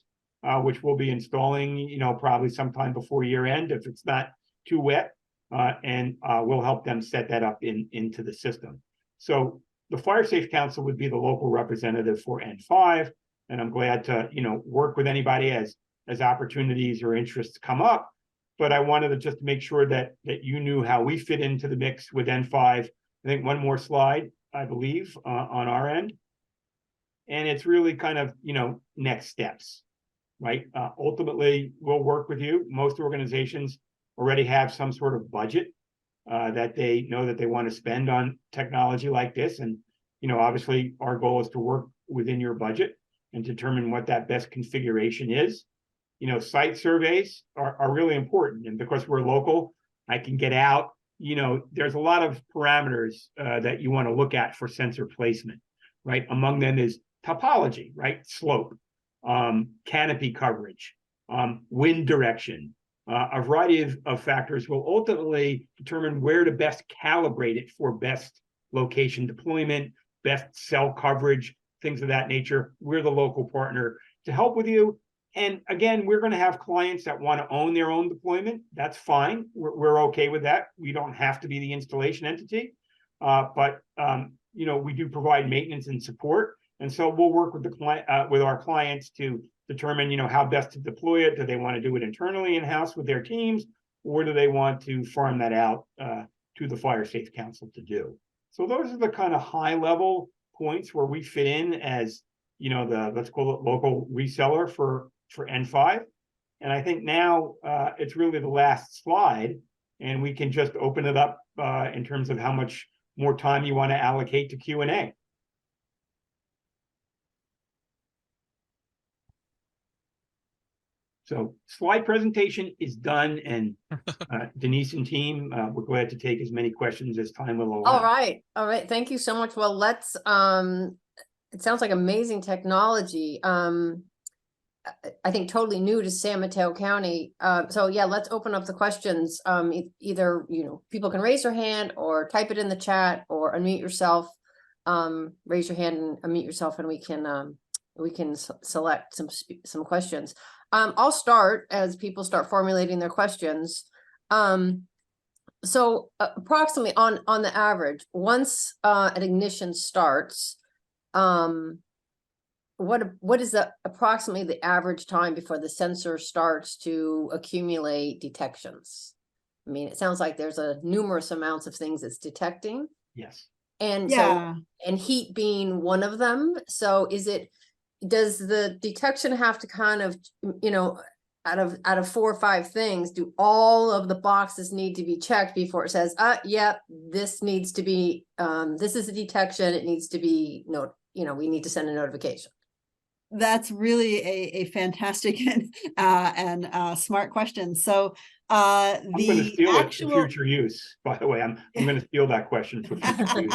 which we'll be installing, probably sometime before year end if it's not too wet. And we'll help them set that up into the system. So the Fire Safe Council would be the local representative for N5. And I'm glad to, work with anybody as opportunities or interests come up. But I wanted to just make sure that you knew how we fit into the mix with N5. I think one more slide, I believe, on our end. And it's really kind of, next steps, right? Ultimately, we'll work with you. Most organizations already have some sort of budget that they know that they want to spend on technology like this. And, obviously, our goal is to work within your budget and determine what that best configuration is. Site surveys are really important. And because we're local, I can get out. There's a lot of parameters that you want to look at for sensor placement, right? Among them is topology, right? Slope. canopy coverage, wind direction. A variety of factors will ultimately determine where to best calibrate it for best location deployment, best cell coverage, things of that nature. We're the local partner to help with you. And again, we're going to have clients that want to own their own deployment. That's fine. We're okay with that. We don't have to be the installation entity, but we do provide maintenance and support. And so we'll work with the client, with our clients to determine, how best to deploy it. Do they want to do it internally in-house with their teams, or do they want to farm that out to the Fire Safe Council to do? So those are the kind of high-level points where we fit in as, let's call it local reseller for N5. And I think now it's really the last slide, and we can just open it up in terms of how much more time you want to allocate to Q&A. So slide presentation is done, and Denise and team, we're glad to take as many questions as time will allow. All right. Thank you so much. Well, let's, it sounds like amazing technology. I think totally new to San Mateo County. So yeah, let's open up the questions. Either, people can raise their hand or type it in the chat or unmute yourself. Raise your hand and unmute yourself, and we can select some questions. I'll start as people start formulating their questions. So approximately on the average, once an ignition starts, what is approximately the average time before the sensor starts to accumulate detections? I mean, it sounds like there's a numerous amounts of things it's detecting. Yes. And Yeah. so, and heat being one of them. So does the detection have to kind of, out of 4 or 5 things, do all of the boxes need to be checked before it says, this needs to be, this is a detection, it needs to be, we need to send a notification? That's really a fantastic and smart question. So I'm going to steal it actual for future use. By the way, I'm going to steal that question for future use.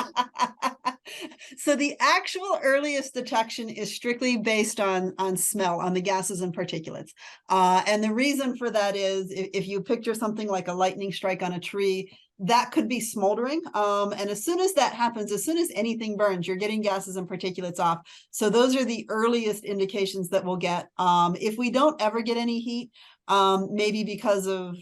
So the actual earliest detection is strictly based on smell, on the gases and particulates. And the reason for that is if you picture something like a lightning strike on a tree, that could be smoldering. And as soon as that happens, as soon as anything burns, you're getting gases and particulates off. So those are the earliest indications that we'll get. If we don't ever get any heat, maybe because of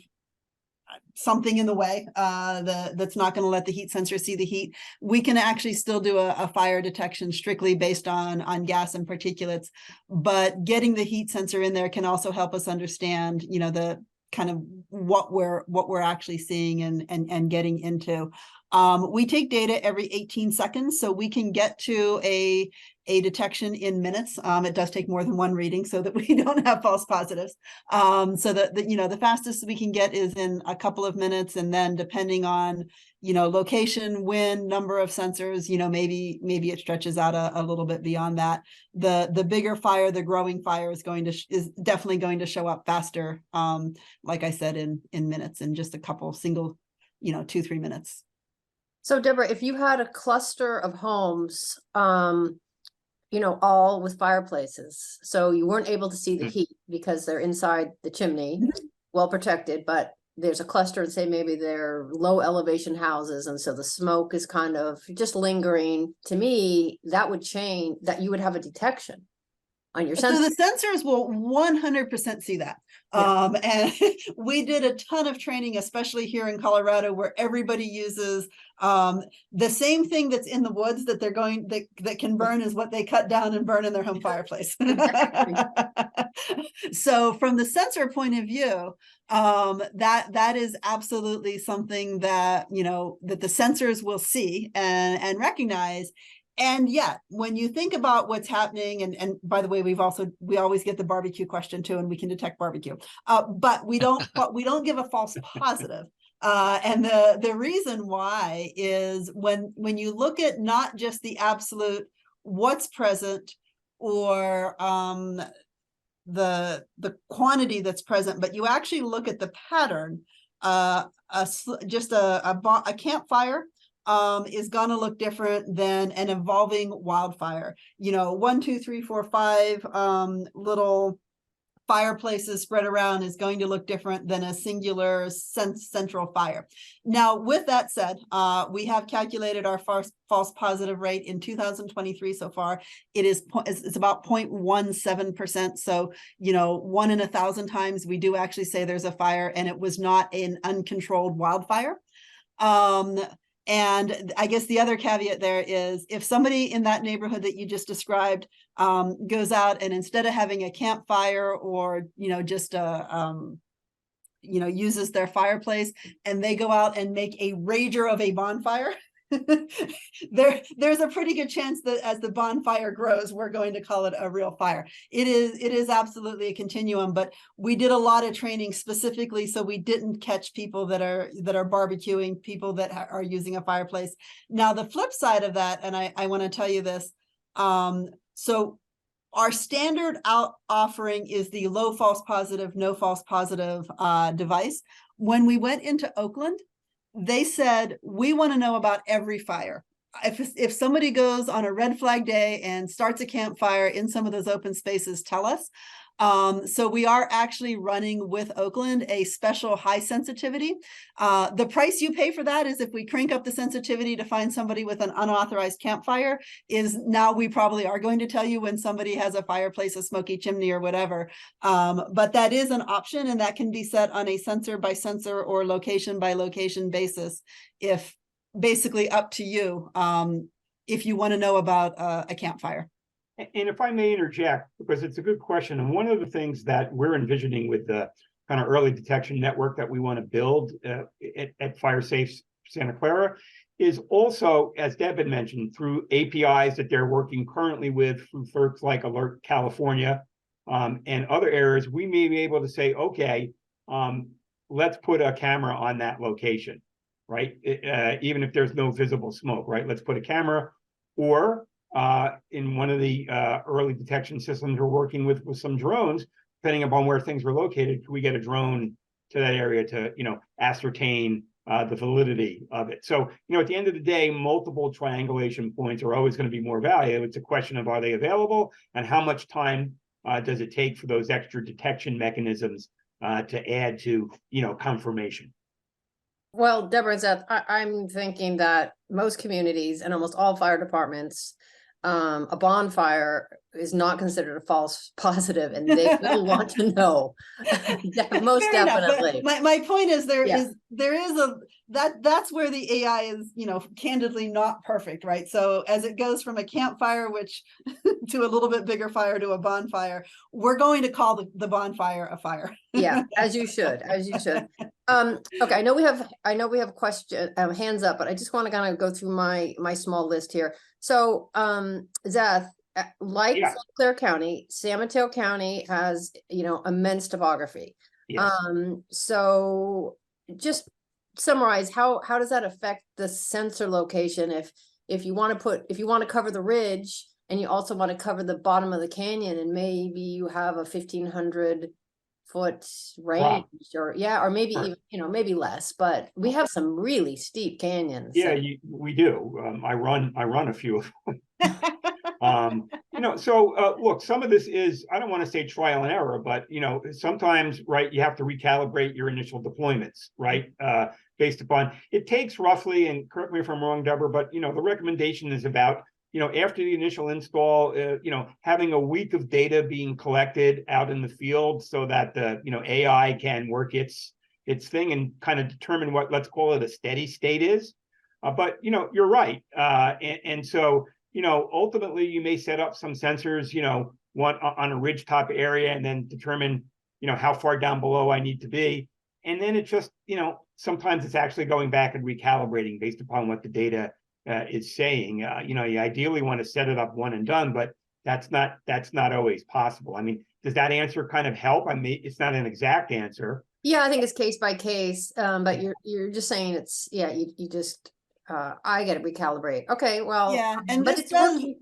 something in the way that's not going to let the heat sensor see the heat, we can actually still do a fire detection strictly based on gas and particulates. But getting the heat sensor in there can also help us understand, the kind of what we're actually seeing and getting into. We take data every 18 seconds, so we can get to a detection in minutes. It does take more than one reading so that we don't have false positives. So that the fastest we can get is in a couple of minutes, and then depending on location, wind, number of sensors, maybe it stretches out a little bit beyond that. The bigger fire, the growing fire is definitely going to show up faster. Like I said, in minutes, in just a couple single, 2-3 minutes. So Debra, if you had a cluster of homes, all with fireplaces, so you weren't able to see the heat because they're inside the chimney, well protected, but there's a cluster, and say maybe they're low elevation houses, and so the smoke is kind of just lingering. To me, that would change, that you would have a detection on your sensor. So the sensors will 100% see that. And we did a ton of training, especially here in Colorado, where everybody uses the same thing that's in the woods that that can burn is what they cut down and burn in their home fireplace. So from the sensor point of view, that is absolutely something that, that the sensors will see and recognize. And yet, when you think about what's happening, and by the way, we always get the barbecue question too, and we can detect barbecue, but we don't give a false positive. And the reason why is when you look at not just the absolute what's present or the quantity that's present, but you actually look at the pattern. Just a campfire is gonna look different than an evolving wildfire. 1, 2, 3, 4, 5 little fireplaces spread around is going to look different than a singular central fire. Now, with that said, we have calculated our false positive rate in 2023 so far. It's about 0.17%. So, 1 in 1,000 times we do actually say there's a fire, and it was not an uncontrolled wildfire. And I guess the other caveat there is, if somebody in that neighborhood that you just described goes out and instead of having a campfire or, just uses their fireplace, and they go out and make a rager of a bonfire, there's a pretty good chance that as the bonfire grows, we're going to call it a real fire. It is absolutely a continuum, but we did a lot of training specifically so we didn't catch people that are barbecuing, people that are using a fireplace. Now, the flip side of that, and I want to tell you this, so our standard offering is the low false positive, no false positive device. When we went into Oakland, they said, we want to know about every fire. If somebody goes on a red flag day and starts a campfire in some of those open spaces, tell us. So we are actually running with Oakland a special high sensitivity. The price you pay for that is if we crank up the sensitivity to find somebody with an unauthorized campfire, is now we probably are going to tell you when somebody has a fireplace, a smoky chimney or whatever. But that is an option, and that can be set on a sensor by sensor or location by location basis, if basically up to you, if you want to know about a campfire. And if I may interject, because it's a good question, and one of the things that we're envisioning with the kind of early detection network that we want to build at FireSafe Santa Clara is also, as Deb had mentioned, through APIs that they're working currently with through folks like Alert California and other areas, we may be able to say, okay, let's put a camera on that location, right? Even if there's no visible smoke, right? Let's put a camera, or in one of the early detection systems we're working with some drones, depending upon where things were located, can we get a drone to that area to, ascertain the validity of it? So, at the end of the day, multiple triangulation points are always going to be more valuable. It's a question of, are they available, and how much time does it take for those extra detection mechanisms to add to, confirmation? Well, Debra and Seth, I'm thinking that most communities and almost all fire departments, a bonfire is not considered a false positive, and they will want to know. Most Fair enough, definitely. my point is there Yeah. is that's where the AI is, candidly not perfect, right? So as it goes from a campfire, which to a little bit bigger fire to a bonfire, we're going to call the bonfire a fire. Yeah, as you should. Okay, I know we have question hands up, but I just want to kind of go through my small list here. So, Zeth, like Yeah. St. Clair County, San Mateo County has, immense topography. Yes. So just summarize, how does that affect the sensor location if you want to cover the ridge and you also want to cover the bottom of the canyon, and maybe you have a 1,500 foot range, or maybe even, maybe less, but we have some really steep canyons. Yeah, we do. I run a few of them. So look, some of this is, I don't want to say trial and error, but sometimes, right, you have to recalibrate your initial deployments, right? Based upon, it takes roughly, and correct me if I'm wrong, Debra, but the recommendation is about, after the initial install, having a week of data being collected out in the field so that the, AI can work its thing and kind of determine what, let's call it, a steady state is. But, you're right. And so, ultimately you may set up some sensors, one on a ridge top area, and then determine, how far down below I need to be. And then it just, sometimes it's actually going back and recalibrating based upon what the data is saying. You ideally want to set it up one and done, but that's not always possible. I mean, does that answer kind of help? I mean, it's not an exact answer. Yeah, I think it's case by case. But you're just saying it's, you just I get to recalibrate. Okay, well, Yeah, and but this it's does working.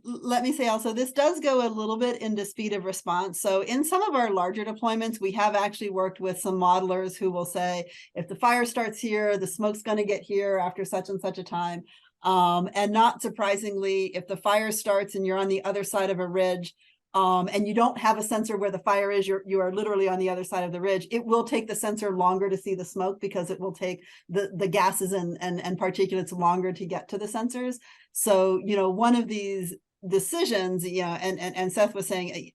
let me say also, this does go a little bit into speed of response. So in some of our larger deployments, we have actually worked with some modelers who will say, if the fire starts here, the smoke's going to get here after such and such a time. And not surprisingly, if the fire starts and you're on the other side of a ridge, and you don't have a sensor where the fire is, you are literally on the other side of the ridge, it will take the sensor longer to see the smoke because it will take the gases and particulates longer to get to the sensors. So, one of these decisions, and Seth was saying,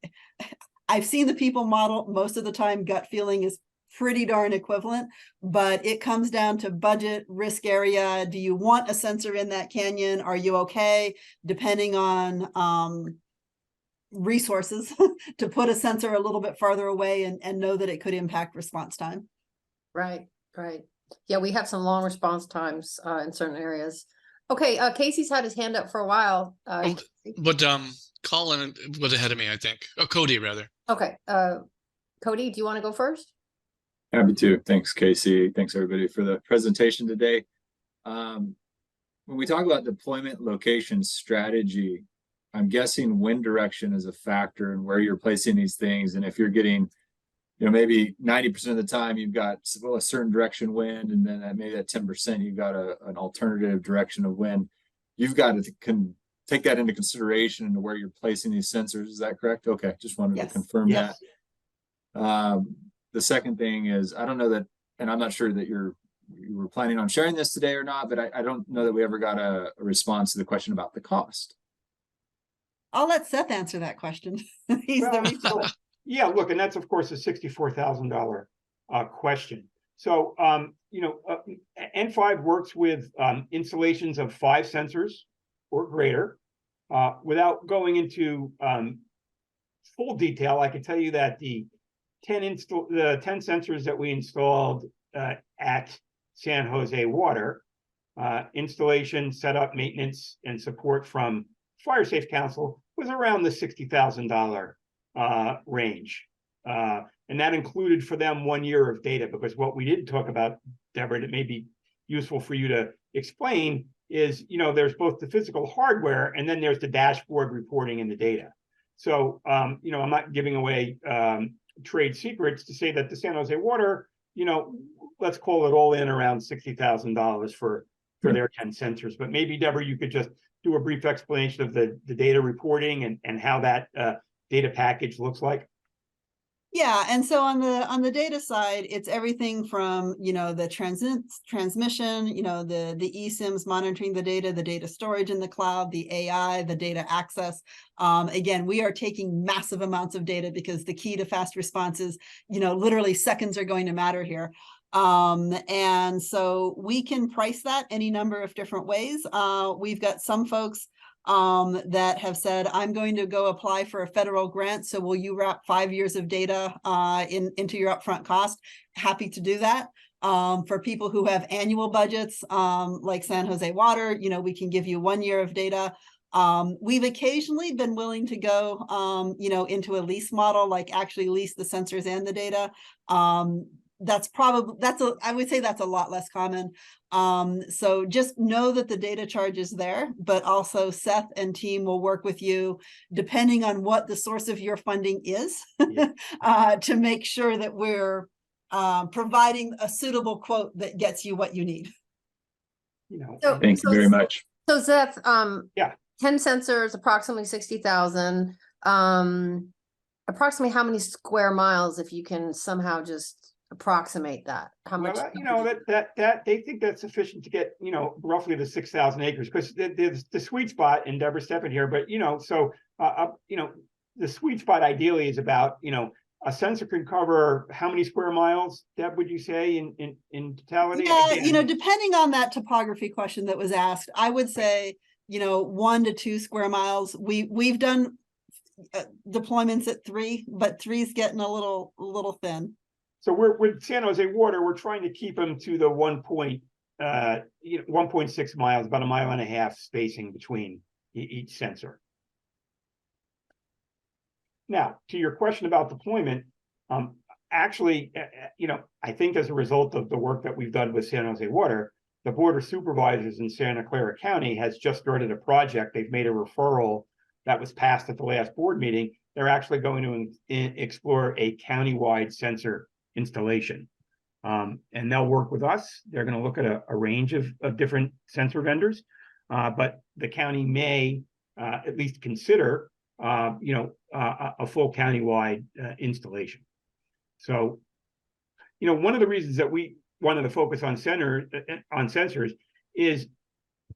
I've seen the people model most of the time, gut feeling is pretty darn equivalent, but it comes down to budget, risk area. Do you want a sensor in that canyon? Are you okay? Depending on, resources to put a sensor a little bit farther away and know that it could impact response time. Right. Yeah, we have some long response times in certain areas. Okay, Casey's had his hand up for a while. But Colin was ahead of me, I think. Oh, Cody rather. Okay, Cody, do you want to go first? Happy to. Thanks, Casey. Thanks everybody for the presentation today. When we talk about deployment location strategy, I'm guessing wind direction is a factor in where you're placing these things. And if you're getting, maybe 90% of the time you've got a certain direction wind, and then maybe that 10% you've got an alternative direction of wind. You've got to take that into consideration into where you're placing these sensors. Is that correct? Okay, just wanted to confirm that. The second thing is, I don't know that, and I'm not sure that you were planning on sharing this today or not, but I don't know that we ever got a response to the question about the cost. I'll let Seth answer that question. He's the researcher. Yeah, look, and that's of course a $64,000 question. So, N5 works with installations of 5 sensors or greater. Without going into full detail, I can tell you that the 10 sensors that we installed at San Jose Water, installation, setup, maintenance, and support from Fire Safe Council was around the $60,000 range. And that included for them 1 year of data, because what we didn't talk about, Debra, that may be useful for you to explain is, there's both the physical hardware and then there's the dashboard reporting and the data. So, I'm not giving away trade secrets to say that the San Jose Water, let's call it all in around $60,000 for their 10 sensors. But maybe, Debra, you could just do a brief explanation of the data reporting and how that data package looks like. Yeah, and so on the data side, it's everything from the transmission, the eSIMs monitoring the data storage in the cloud, the AI, the data access. Again, we are taking massive amounts of data because the key to fast response is, literally seconds are going to matter here. And so we can price that any number of different ways. We've got some folks that have said, I'm going to go apply for a federal grant. So will you wrap 5 years of data into your upfront cost? Happy to do that. For people who have annual budgets, like San Jose Water, we can give you 1 year of data. We've occasionally been willing to go, into a lease model, like actually lease the sensors and the data. I would say that's a lot less common. So just know that the data charge is there, but also Seth and team will work with you depending on what the source of your funding is to make sure that we're providing a suitable quote that gets you what you need. Thank you very much. So Seth, 10 sensors, approximately 60,000. Approximately how many square miles, if you can somehow just approximate that? How much? That they think that's sufficient to get roughly the 6,000 acres, because the sweet spot, and Debra stepping here, but the sweet spot ideally is about a sensor can cover how many square miles, Deb, would you say in totality? Yeah, depending on that topography question that was asked, I would say 1 to 2 square miles. We've done deployments at 3, but 3's getting a little thin. So we're with San Jose Water, we're trying to keep them to the 1.6 miles, about 1.5 miles spacing between each sensor. Now, to your question about deployment, actually, I think as a result of the work that we've done with San Jose Water, the Board of Supervisors in Santa Clara County has just started a project. They've made a referral that was passed at the last board meeting, they're actually going to explore a countywide sensor installation. And they'll work with us. They're going to look at a range of different sensor vendors, but the county may at least consider, a full countywide installation. So, one of the reasons that we wanted to focus on sensors is,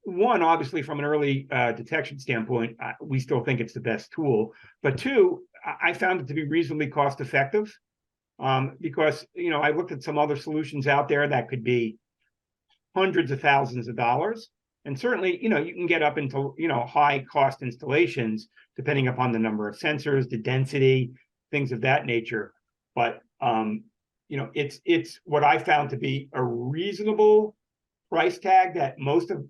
one, obviously from an early detection standpoint, we still think it's the best tool. But two, I found it to be reasonably cost effective, because, I looked at some other solutions out there that could be hundreds of thousands of dollars. And certainly, you can get up into, high cost installations, depending upon the number of sensors, the density, things of that nature. But, it's what I found to be a reasonable price tag that most of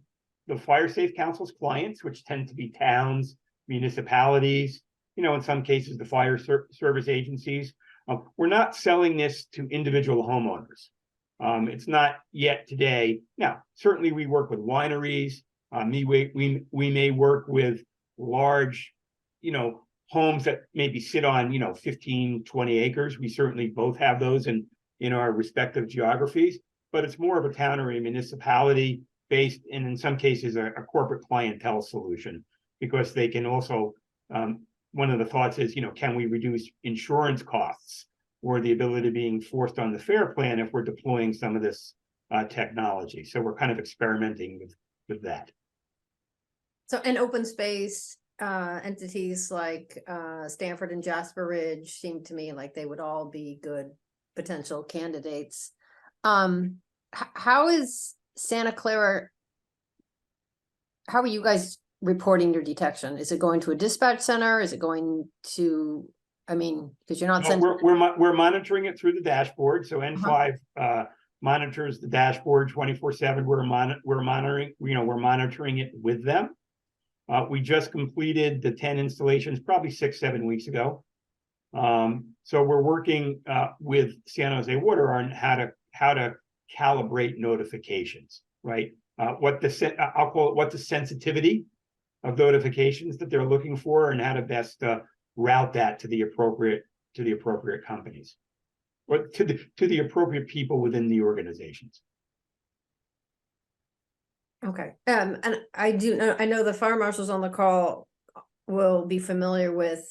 the Fire Safe Council's clients, which tend to be towns, municipalities, in some cases, the fire service agencies, we're not selling this to individual homeowners. It's not yet today. Now, certainly we work with wineries. We may work with large, homes that maybe sit on, 15, 20 acres. We certainly both have those in our respective geographies, but it's more of a town or a municipality based, and in some cases, a corporate clientele solution, because they can also, one of the thoughts is, can we reduce insurance costs or the ability of being forced on the FAIR plan if we're deploying some of this technology? So we're kind of experimenting with that. So in open space, entities like Stanford and Jasper Ridge seem to me like they would all be good potential candidates. How is Santa Clara, how are you guys reporting your detection? Is it going to a dispatch center? Is it going to, because you're not No, sending. we're monitoring it through the dashboard. So N5 monitors the dashboard 24/7. We're monitoring it with them. We just completed the 10 installations probably 6-7 weeks ago. So we're working with San Jose Water on how to calibrate notifications, right? I'll call it what the sensitivity of notifications that they're looking for, and how to best route that to the appropriate companies, or to the appropriate people within the organizations. Okay, and I know the fire marshals on the call will be familiar with,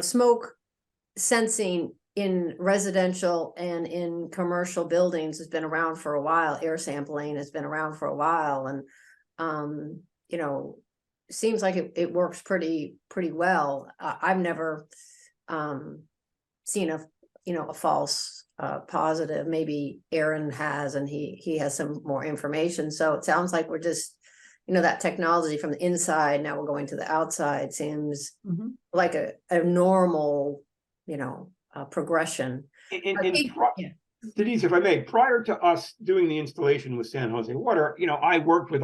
smoke sensing in residential and in commercial buildings has been around for a while. Air sampling has been around for a while, and seems like it works pretty well. I've never seen a false positive. Maybe Aaron has, and he has some more information. So it sounds like we're just, that technology from the inside, now we're going to the outside, seems like a normal, progression. Denise, if I may, prior to us doing the installation with San Jose Water, I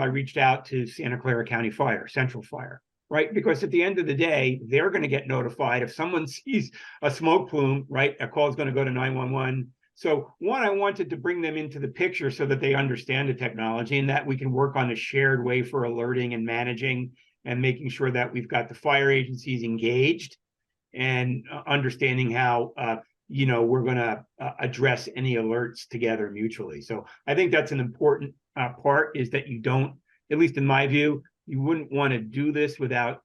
reached out to Santa Clara County Fire, Central Fire, right? Because at the end of the day, they're going to get notified if someone sees a smoke plume, right? A call is going to go to 911. So one, I wanted to bring them into the picture so that they understand the technology, and that we can work on a shared way for alerting and managing and making sure that we've got the fire agencies engaged and understanding how, we're going to address any alerts together mutually. So I think that's an important part, is that you don't, at least in my view, you wouldn't want to do this without,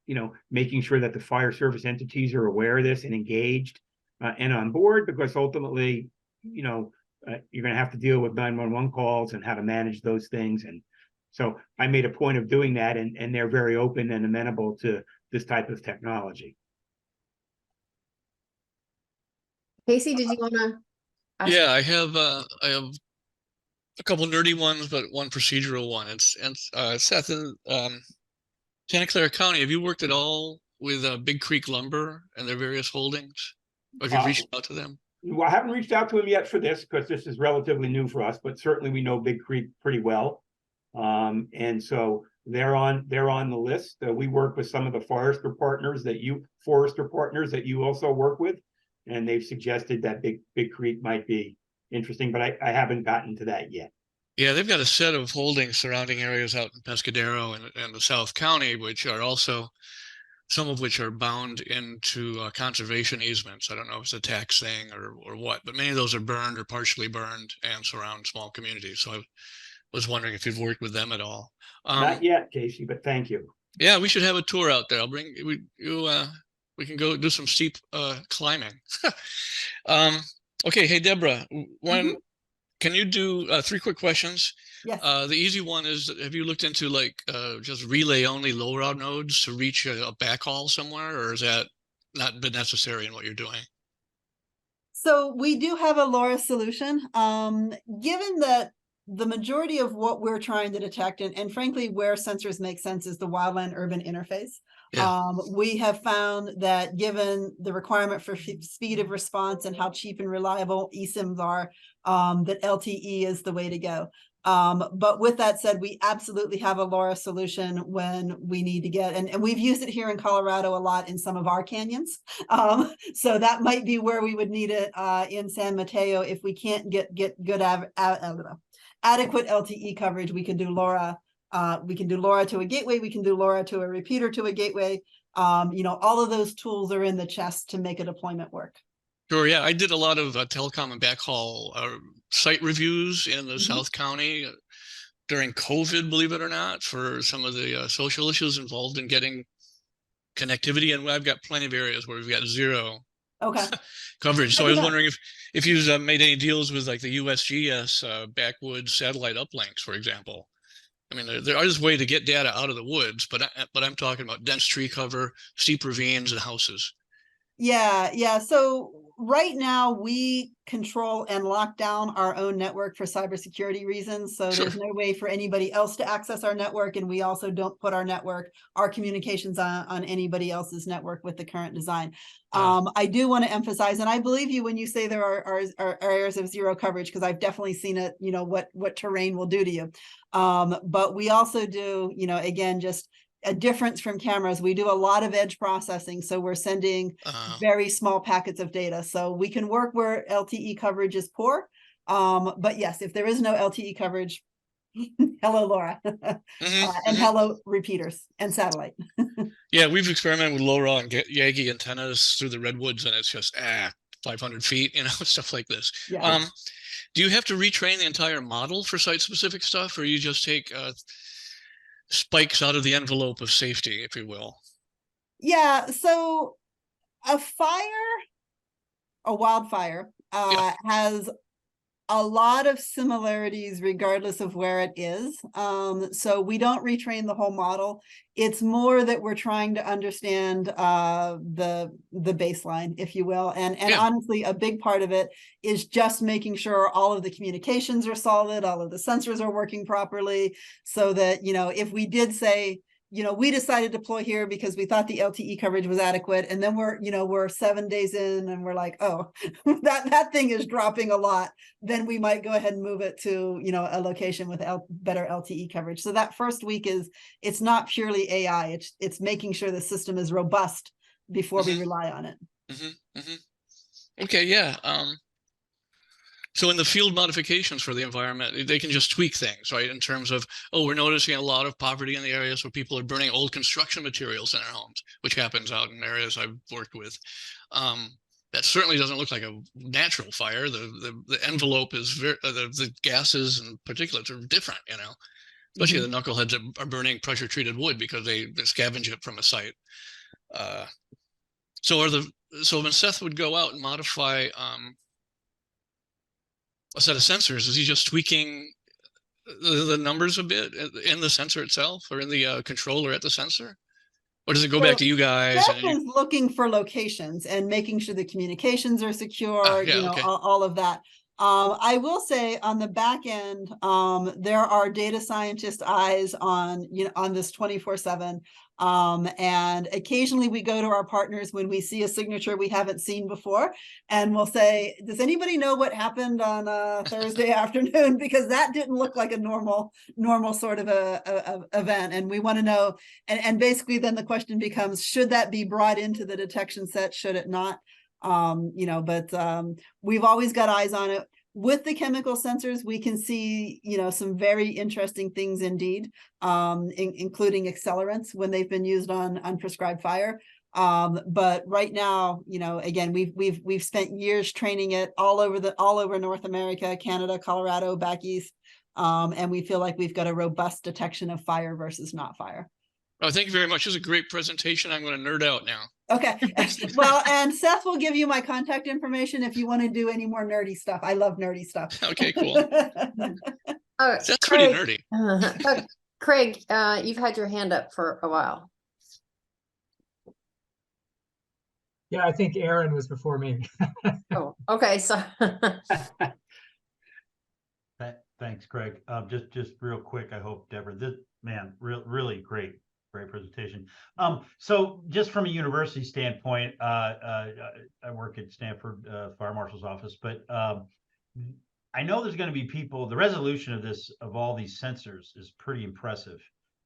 making sure that the fire service entities are aware of this and engaged and on board, because ultimately, you're going to have to deal with 911 calls and how to manage those things. And so I made a point of doing that, and they're very open and amenable to this type of technology. Casey, did you want to? Yeah, I have a couple nerdy ones, but one procedural one. Seth, in Santa Clara County, have you worked at all with Big Creek Lumber and their various holdings? Or have you reached out to them? Well, I haven't reached out to him yet for this, because this is relatively new for us, but certainly we know Big Creek pretty well. And so they're on the list. We work with some of the forester partners that you also work with, and they've suggested that Big Creek might be interesting, but I haven't gotten to that yet. Yeah, they've got a set of holdings surrounding areas out in Pescadero and the South County, which are also, some of which are bound into conservation easements. I don't know if it's a tax thing or what, but many of those are burned or partially burned and surround small communities. So I was wondering if you've worked with them at all. Not yet, Casey, but thank you. Yeah, we should have a tour out there. I'll bring we can go do some steep climbing. um, okay, hey Deborah, one, can you do 3 quick questions? Yes. The easy one is, have you looked into like just relay only LoRa nodes to reach a backhaul somewhere, or is that not been necessary in what you're doing? So we do have a LoRa solution. Given that the majority of what we're trying to detect, and frankly, where sensors make sense is the wildland urban interface. Yeah. We have found that given the requirement for speed of response and how cheap and reliable eSIMs are, that LTE is the way to go. But with that said, we absolutely have a LoRa solution when we need to get, and we've used it here in Colorado a lot in some of our canyons. So that might be where we would need it in San Mateo if we can't get good adequate LTE coverage. We can do LoRa. We can do LoRa to a gateway. We can do LoRa to a repeater to a gateway. All of those tools are in the chest to make a deployment work. Sure. Yeah, I did a lot of telecom and backhaul site reviews in the Mhm. South County during COVID, believe it or not, for some of the social issues involved in getting connectivity. And I've got plenty of areas where we've got zero Okay. coverage. So Look I at was that. wondering if you've made any deals with like the USGS backwoods satellite uplinks, for example. I mean, there is a way to get data out of the woods, but I'm talking about dense tree cover, steep ravines, and houses. Yeah. So right now we control and lock down our own network for cybersecurity reasons. So Sure. there's no way for anybody else to access our network. And we also don't put our communications on anybody else's network with the current design. I do want to emphasize, and I believe you when you say there are areas of zero coverage, because I've definitely seen it, what terrain will do to you. But we also do, again, just a difference from cameras. We do a lot of edge processing. So we're sending very small packets of data. So we can work where LTE coverage is poor. But yes, if there is no LTE coverage, hello, LoRa, and hello, repeaters and satellite. Yeah, we've experimented with LoRa and Yagi antennas through the redwoods, and it's just 500 feet, stuff like this. Yeah. Do you have to retrain the entire model for site-specific stuff, or you just take spikes out of the envelope of safety, if you will? Yeah. So a wildfire has a lot of similarities regardless of where it is. So we don't retrain the whole model. It's more that we're trying to understand the baseline, if you will. And honestly, a big part of it is just making sure all of the communications are solid, all of the sensors are working properly, so that, if we did say, we decided to deploy here because we thought the LTE coverage was adequate. And then we're 7 days in and we're like, oh, that thing is dropping a lot. Then we might go ahead and move it to, a location with better LTE coverage. So that first week it's not purely AI. It's making sure the system is robust before we rely on it. Okay. Yeah. So in the field modifications for the environment, they can just tweak things, right? In terms of, we're noticing a lot of poverty in the areas where people are burning old construction materials in their homes, which happens out in areas I've worked with. That certainly doesn't look like a natural fire. The envelope is the gases and particulates are different, especially the knuckleheads are burning pressure treated wood because they scavenge it from a site. So when Seth would go out and modify a set of sensors, is he just tweaking the numbers a bit in the sensor itself, or in the controller at the sensor, or does it go back to you guys? Seth is looking for locations and making sure the communications are secure, all of that. I will say on the back end, there are data scientist eyes on this 24/7. And occasionally we go to our partners when we see a signature we haven't seen before, and we'll say, does anybody know what happened on Thursday afternoon? Because that didn't look like a normal sort of a event. And we want to know, and basically then the question becomes, should that be brought into the detection set? Should it not? But we've always got eyes on it. with the chemical sensors, we can see, some very interesting things indeed, including accelerants when they've been used on unprescribed fire. But right now, again, we've spent years training it all over North America, Canada, Colorado, back east. And we feel like we've got a robust detection of fire versus not fire. Oh, thank you very much. It was a great presentation. I'm going to nerd out now. Okay. Well, and Seth will give you my contact information if you want to do any more nerdy stuff. I love nerdy stuff. Okay, cool. That's Craig, pretty nerdy. Craig, you've had your hand up for a while. Yeah, I think Aaron was before me. Oh, okay. So Thanks, Craig. Just real quick, I hope, Debra, really great presentation. So just from a university standpoint, I work at Stanford Fire Marshal's office, but I know there's going to be people, the resolution of all these sensors is pretty impressive.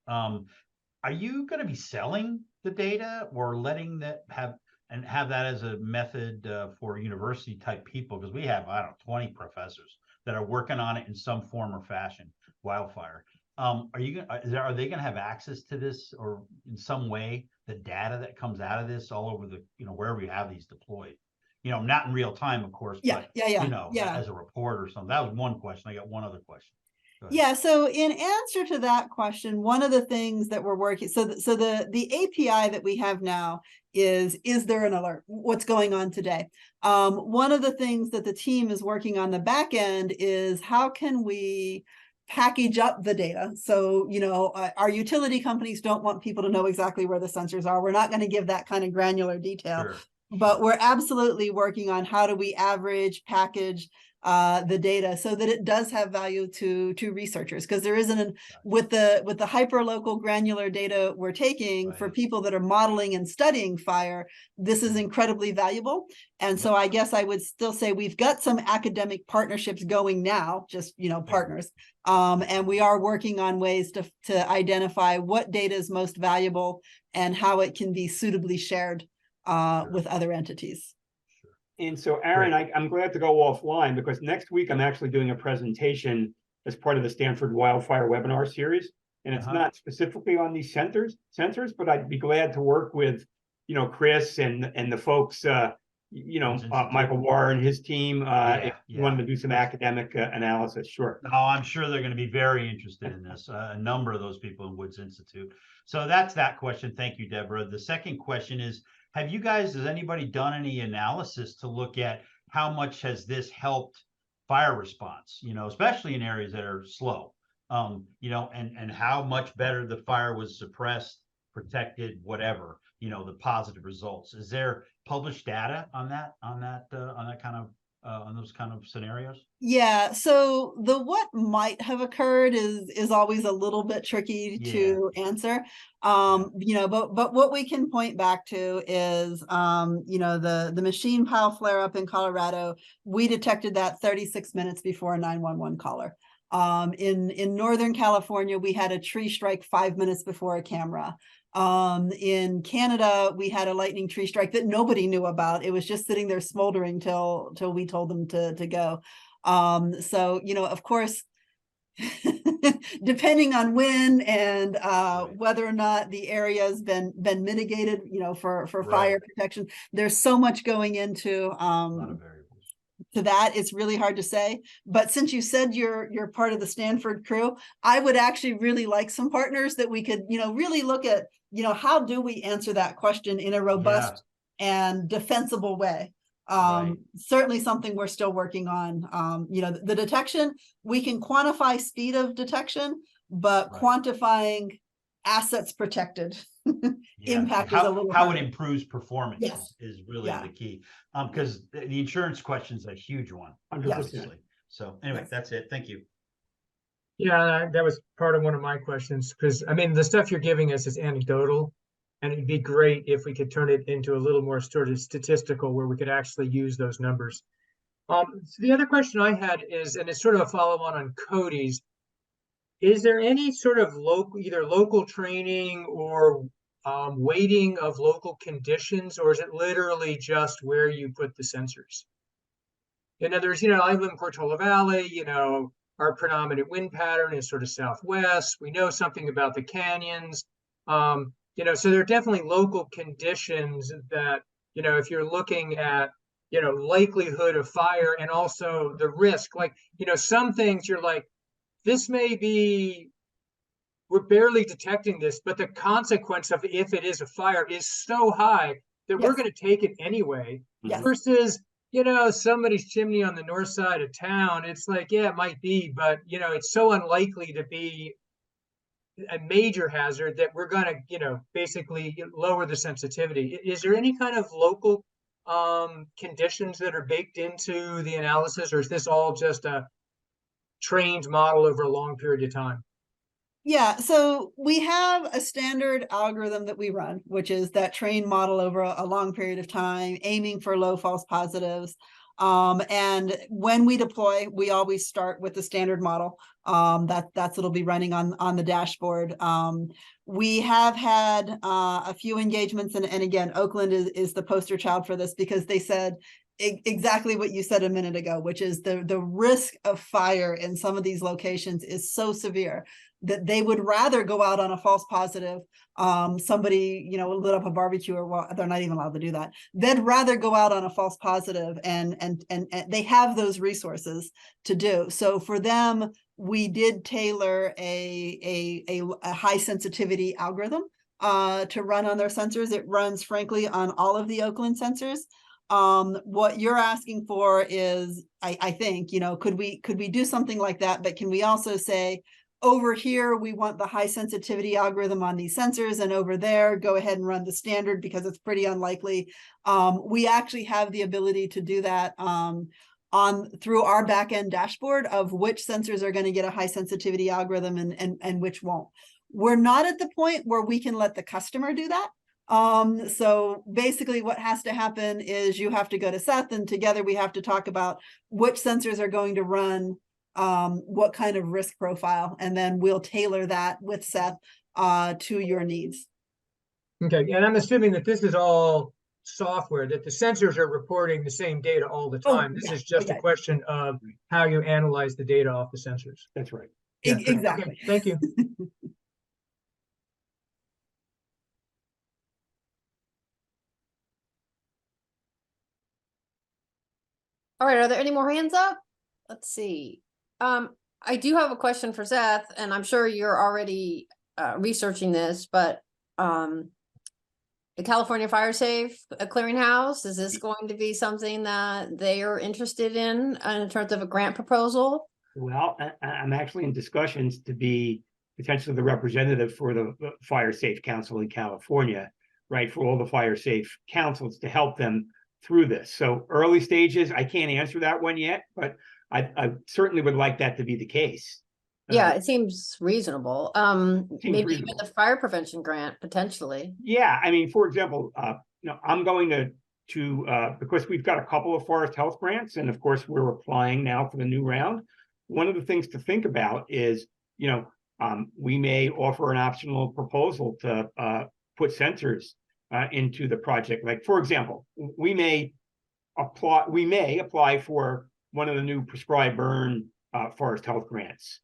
Are you going to be selling the data or letting that have that as a method for university type people? Because we have, I don't know, 20 professors that are working on it in some form or fashion, wildfire. Are they going to have access to this, or in some way the data that comes out of this all over the, wherever you have these deployed, not in real time, of course, but as a report or something? That was one question. I got one other question. Yeah, so in answer to that question, one of the things that we're working, so the API that we have now is there an alert? What's going on today? One of the things that the team is working on the back end is how can we package up the data? So, our utility companies don't want people to know exactly where the sensors are. We're not going to give that kind of granular detail. Sure. But we're absolutely working on how do we average, package the data so that it does have value to researchers, because there isn't with the hyper local granular data we're taking for people that are modeling and studying fire. This is incredibly valuable. And so I guess I would still say we've got some academic partnerships going now, just partners, and we are working on ways to identify what data is most valuable and how it can be suitably shared with other entities. And so, Aaron, I'm glad to go offline because next week I'm actually doing a presentation as part of the Stanford Wildfire webinar series. And it's not specifically on these sensors, but I'd be glad to work with, Chris and the folks, Michael Warren, his team, if you wanted to do some academic analysis. Sure. Oh, I'm sure they're going to be very interested in this. A number of those people in Woods Institute. So that's that question. Thank you, Debra. The second question is, has anybody done any analysis to look at how much has this helped fire response, especially in areas that are slow, and how much better the fire was suppressed, protected, whatever, the positive results? Is there published data on those kind of scenarios? Yeah, so the what might have occurred is always a little bit tricky to answer. But what we can point back to is the machine pile flare up in Colorado. We detected that 36 minutes before a 911 caller. In Northern California, we had a tree strike 5 minutes before a camera. In Canada, we had a lightning tree strike that nobody knew about. It was just sitting there smoldering till we told them to go. So, of course, depending on when and whether or not the area has been mitigated, for fire protection, there's so much going into to that. It's really hard to say. But since you said you're part of the Stanford crew, I would actually really like some partners that we could, really look at, how do we answer that question in a robust and defensible way? Certainly something we're still working on. The detection, we can quantify speed of detection, but quantifying assets protected impact is a little how harder. it improves performance is really the key. Because the insurance question is a huge one, obviously. So anyway, that's it. Thank you. Yeah, that was part of one of my questions, because the stuff you're giving us is anecdotal, and it'd be great if we could turn it into a little more sort of statistical where we could actually use those numbers. So the other question I had is, and it's sort of a follow-on Cody's, is there any sort of either local training or weighting of local conditions, or is it literally just where you put the sensors? In other words, I live in Portola Valley, our predominant wind pattern is sort of southwest. We know something about the canyons. So there are definitely local conditions that, if you're looking at, likelihood of fire and also the risk, like, some things you're like, this may be, we're barely detecting this, but the consequence of if it is a fire is so high that we're Yes. going to take it anyway. Yes. Versus, somebody's chimney on the north side of town. It's like, yeah, it might be, but it's so unlikely to be a major hazard that we're going to, basically lower the sensitivity. Is there any kind of local conditions that are baked into the analysis, or is this all just a trained model over a long period of time? Yeah, so we have a standard algorithm that we run, which is that trained model over a long period of time, aiming for low false positives. And when we deploy, we always start with the standard model. That's what'll be running on the dashboard. We have had a few engagements, and again, Oakland is the poster child for this, because they said exactly what you said a minute ago, which is the risk of fire in some of these locations is so severe that they would rather go out on a false positive. Somebody, lit up a barbecue, or, well, they're not even allowed to do that. They'd rather go out on a false positive, and they have those resources to do. So for them, we did tailor a high sensitivity algorithm to run on their sensors. It runs, frankly, on all of the Oakland sensors. What you're asking for is, I think, could we do something like that, but can we also say, over here, we want the high sensitivity algorithm on these sensors, and over there, go ahead and run the standard, because it's pretty unlikely. We actually have the ability to do that through our backend dashboard of which sensors are going to get a high sensitivity algorithm and which won't. We're not at the point where we can let the customer do that. So basically what has to happen is you have to go to Seth, and together we have to talk about which sensors are going to run what kind of risk profile, and then we'll tailor that with Seth to your needs. Okay, and I'm assuming that this is all software, that the sensors are reporting the same data all the time. This is just a question of how you analyze the data off the sensors. That's right. Yeah, Exactly. okay, thank you. All right, are there any more hands up? Let's see. I do have a question for Seth, and I'm sure you're already researching this, but the California Fire Safe Clearinghouse, is this going to be something that they are interested in terms of a grant proposal? Well, I'm actually in discussions to be potentially the representative for the Fire Safe Council in California, right? For all the fire safe councils to help them through this. So early stages, I can't answer that one yet, but I certainly would like that to be the case. Yeah, it seems reasonable. Maybe even reasonable. the fire prevention grant potentially. Yeah, I mean, for example, I'm going to because we've got a couple of forest health grants, and of course we're applying now for the new round. One of the things to think about is, we may offer an optional proposal to put sensors into the project. Like, for example, we may apply for one of the new prescribed burn forest health grants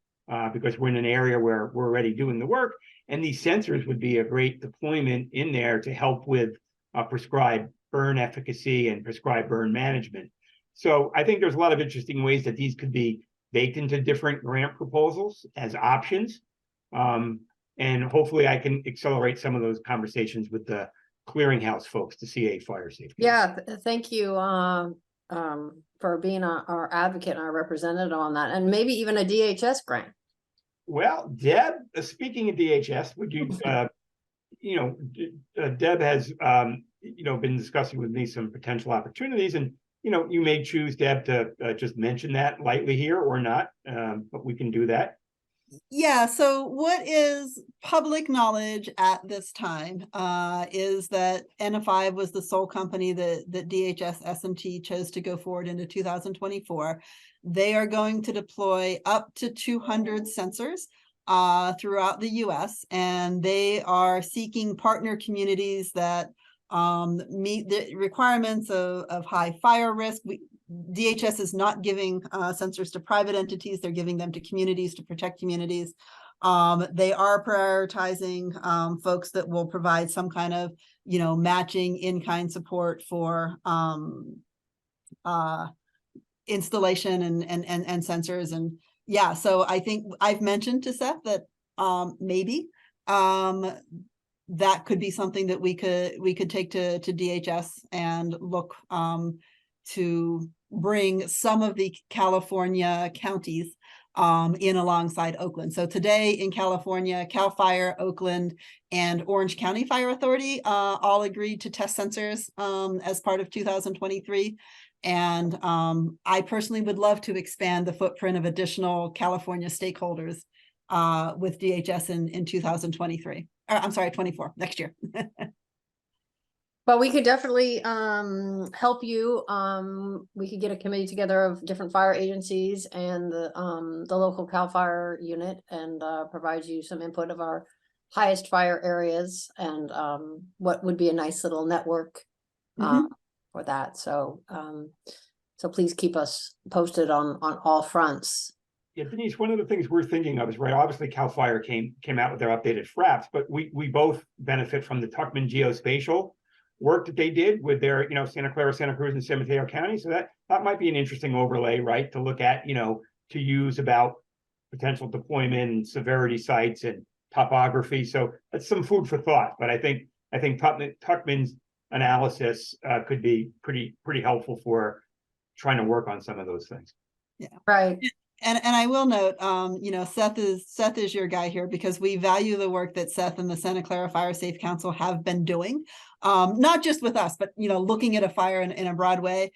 because we're in an area where we're already doing the work, and these sensors would be a great deployment in there to help with prescribed burn efficacy and prescribed burn management. So I think there's a lot of interesting ways that these could be baked into different grant proposals as options. And hopefully I can accelerate some of those conversations with the clearinghouse folks to see a fire safety. Yeah, thank you for being our advocate and our representative on that, and maybe even a DHS grant. Well, Deb, speaking of DHS, would you, Deb has, been discussing with me some potential opportunities, and, you may choose, Deb, to just mention that lightly here or not, but we can do that. Yeah, so what is public knowledge at this time is that NF5 was the sole company that DHS SMT chose to go forward into 2024. They are going to deploy up to 200 sensors throughout the US, and they are seeking partner communities that meet the requirements of high fire risk. DHS is not giving sensors to private entities. They're giving them to communities to protect communities. They are prioritizing folks that will provide some kind of, matching in-kind support for installation and sensors. And yeah, so I think I've mentioned to Seth that maybe that could be something that we could take to DHS and look to bring some of the California counties in alongside Oakland. So today in California, CAL FIRE, Oakland, and Orange County Fire Authority all agreed to test sensors as part of 2023. And I personally would love to expand the footprint of additional California stakeholders with DHS in 2023. I'm sorry, 24, next year. But we could definitely help you. We could get a committee together of different fire agencies and the local CAL FIRE unit and provide you some input of our highest fire areas and what would be a nice little network for that. So so please keep us posted on all fronts. Yeah, Denise, one of the things we're thinking of is, right, obviously CAL FIRE came out with their updated FRAPs, but we both benefit from the Tuckman geospatial work that they did with their, Santa Clara, Santa Cruz, and San Mateo County. So that might be an interesting overlay, right, to look at, to use about potential deployment and severity sites and topography. So that's some food for thought. But I think Tuckman's analysis could be pretty helpful for trying to work on some of those things. Yeah, right. And I will note, Seth is your guy here because we value the work that Seth and the Santa Clara Fire Safe Council have been doing, not just with us, but looking at a fire in a broad way.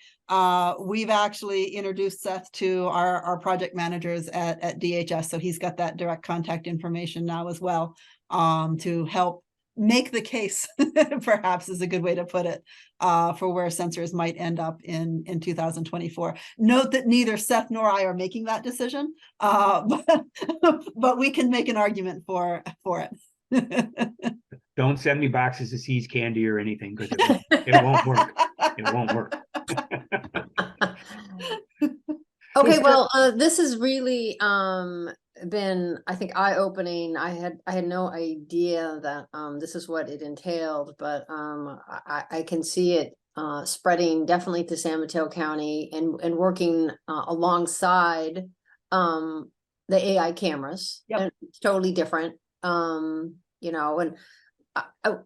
We've actually introduced Seth to our project managers at DHS, so he's got that direct contact information now as well, to help make the case, perhaps is a good way to put it, for where sensors might end up in 2024. Note that neither Seth nor I are making that decision, but we can make an argument for it. Don't send me boxes of See's candy or anything because it won't work. It won't work. Okay, well, this has really been, I think, eye-opening. I had no idea that this is what it entailed, but I can see it spreading definitely to San Mateo County and working alongside the AI cameras. Yep. And it's totally different. And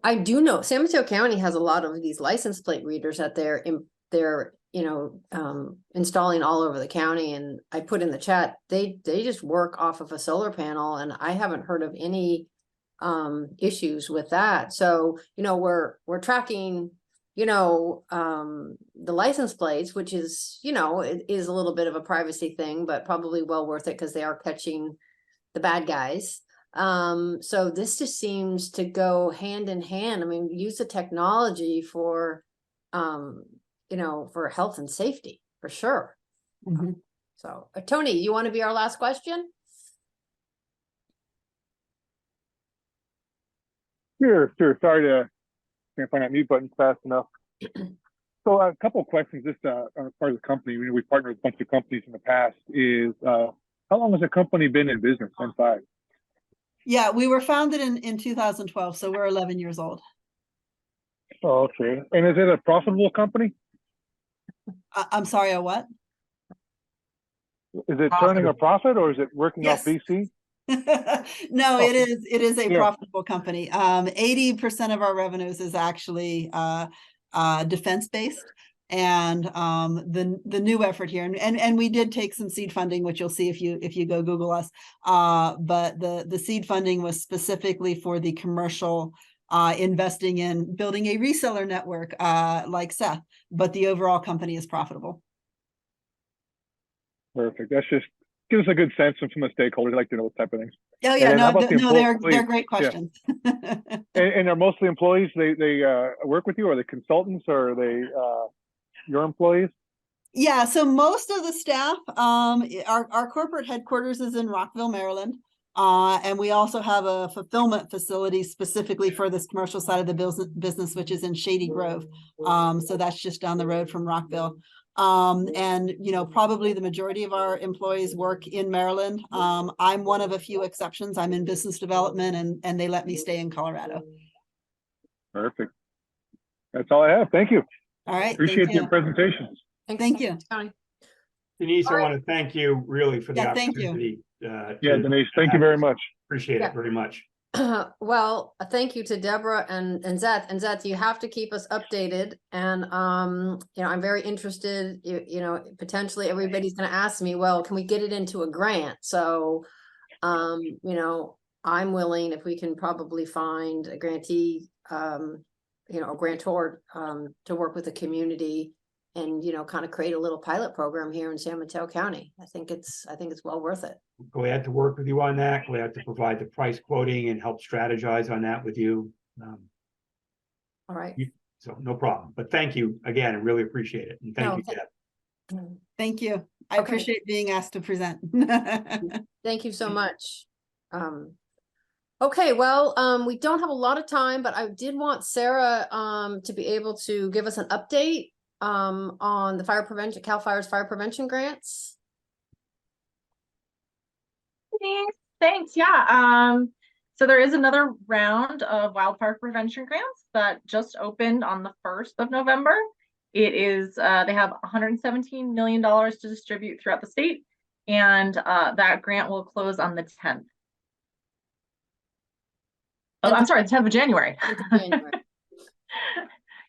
I do know San Mateo County has a lot of these license plate readers that they're installing all over the county. And I put in the chat, they just work off of a solar panel, and I haven't heard of any issues with that. So we're tracking the license plates, which is it is a little bit of a privacy thing, but probably well worth it because they are catching the bad guys. So this just seems to go hand in hand. I mean, use the technology for for health and safety, for sure. Mm-hmm. So Tony, you want to be our last question? Sure. Sorry can't find that mute button fast enough. So a couple of questions just as part of the company. We partnered with a bunch of companies in the past. Is how long has the company been in business? 5. Yeah, we were founded in 2012, so we're 11 years old. Oh, okay. And is it a profitable company? I'm sorry, a what? Is it turning a profit or is it working Yes. off VC? No, Oh. it is a Yeah. profitable company. 80% of our revenues is actually defense based. And the new effort here, and we did take some seed funding, which you'll see if you go Google us. But the seed funding was specifically for the commercial investing in building a reseller network like Seth, but the overall company is profitable. Perfect. That's just gives us a good sense from the stakeholders. I'd like to know what type of things. Oh yeah, And how no, about the they're employees? great questions. Yeah. And are mostly employees they work with you, or are they consultants, or are they your employees? Yeah, so most of the staff, our corporate headquarters is in Rockville, Maryland. And we also have a fulfillment facility specifically for this commercial side of the business, which is in Shady Grove. So that's just down the road from Rockville. And, you know, probably the majority of our employees work in Maryland. I'm one of a few exceptions. I'm in business development and they let me stay in Colorado. Perfect. That's all I have. Thank you. All right. Appreciate Thank your you. presentation. Thanks, Thank you. County. Denise, All I right. want to thank you really for the Yeah, thank you. opportunity. Yeah, to Denise, thank you have very this. much. Appreciate Yeah. it very much. Well, thank you to Deborah and Zeth. And Zeth, you have to keep us updated. And you know, I'm very interested, you know, potentially everybody's gonna ask me, well, can we get it into a grant? So you know, I'm willing, if we can probably find a grantee, you know, a grantor to work with the community and, you know, kind of create a little pilot program here in San Mateo County. I think it's well worth it. Glad to work with you on that. Glad to provide the price quoting and help strategize on that with you. All right. So no problem. But thank you again. I really appreciate it. And thank No, you, Deb. Thank you. I Okay. appreciate being asked to present. Thank you so much. Okay, well, we don't have a lot of time, but I did want Sarah to be able to give us an update on the fire prevention, CAL FIRE's fire prevention grants. Thanks. Yeah. So there is another round of wildfire prevention grants that just opened on the 1st of November. It is they have $117 million to distribute throughout the state, and that grant will close on the 10th. Oh, I'm sorry, the 10th of January.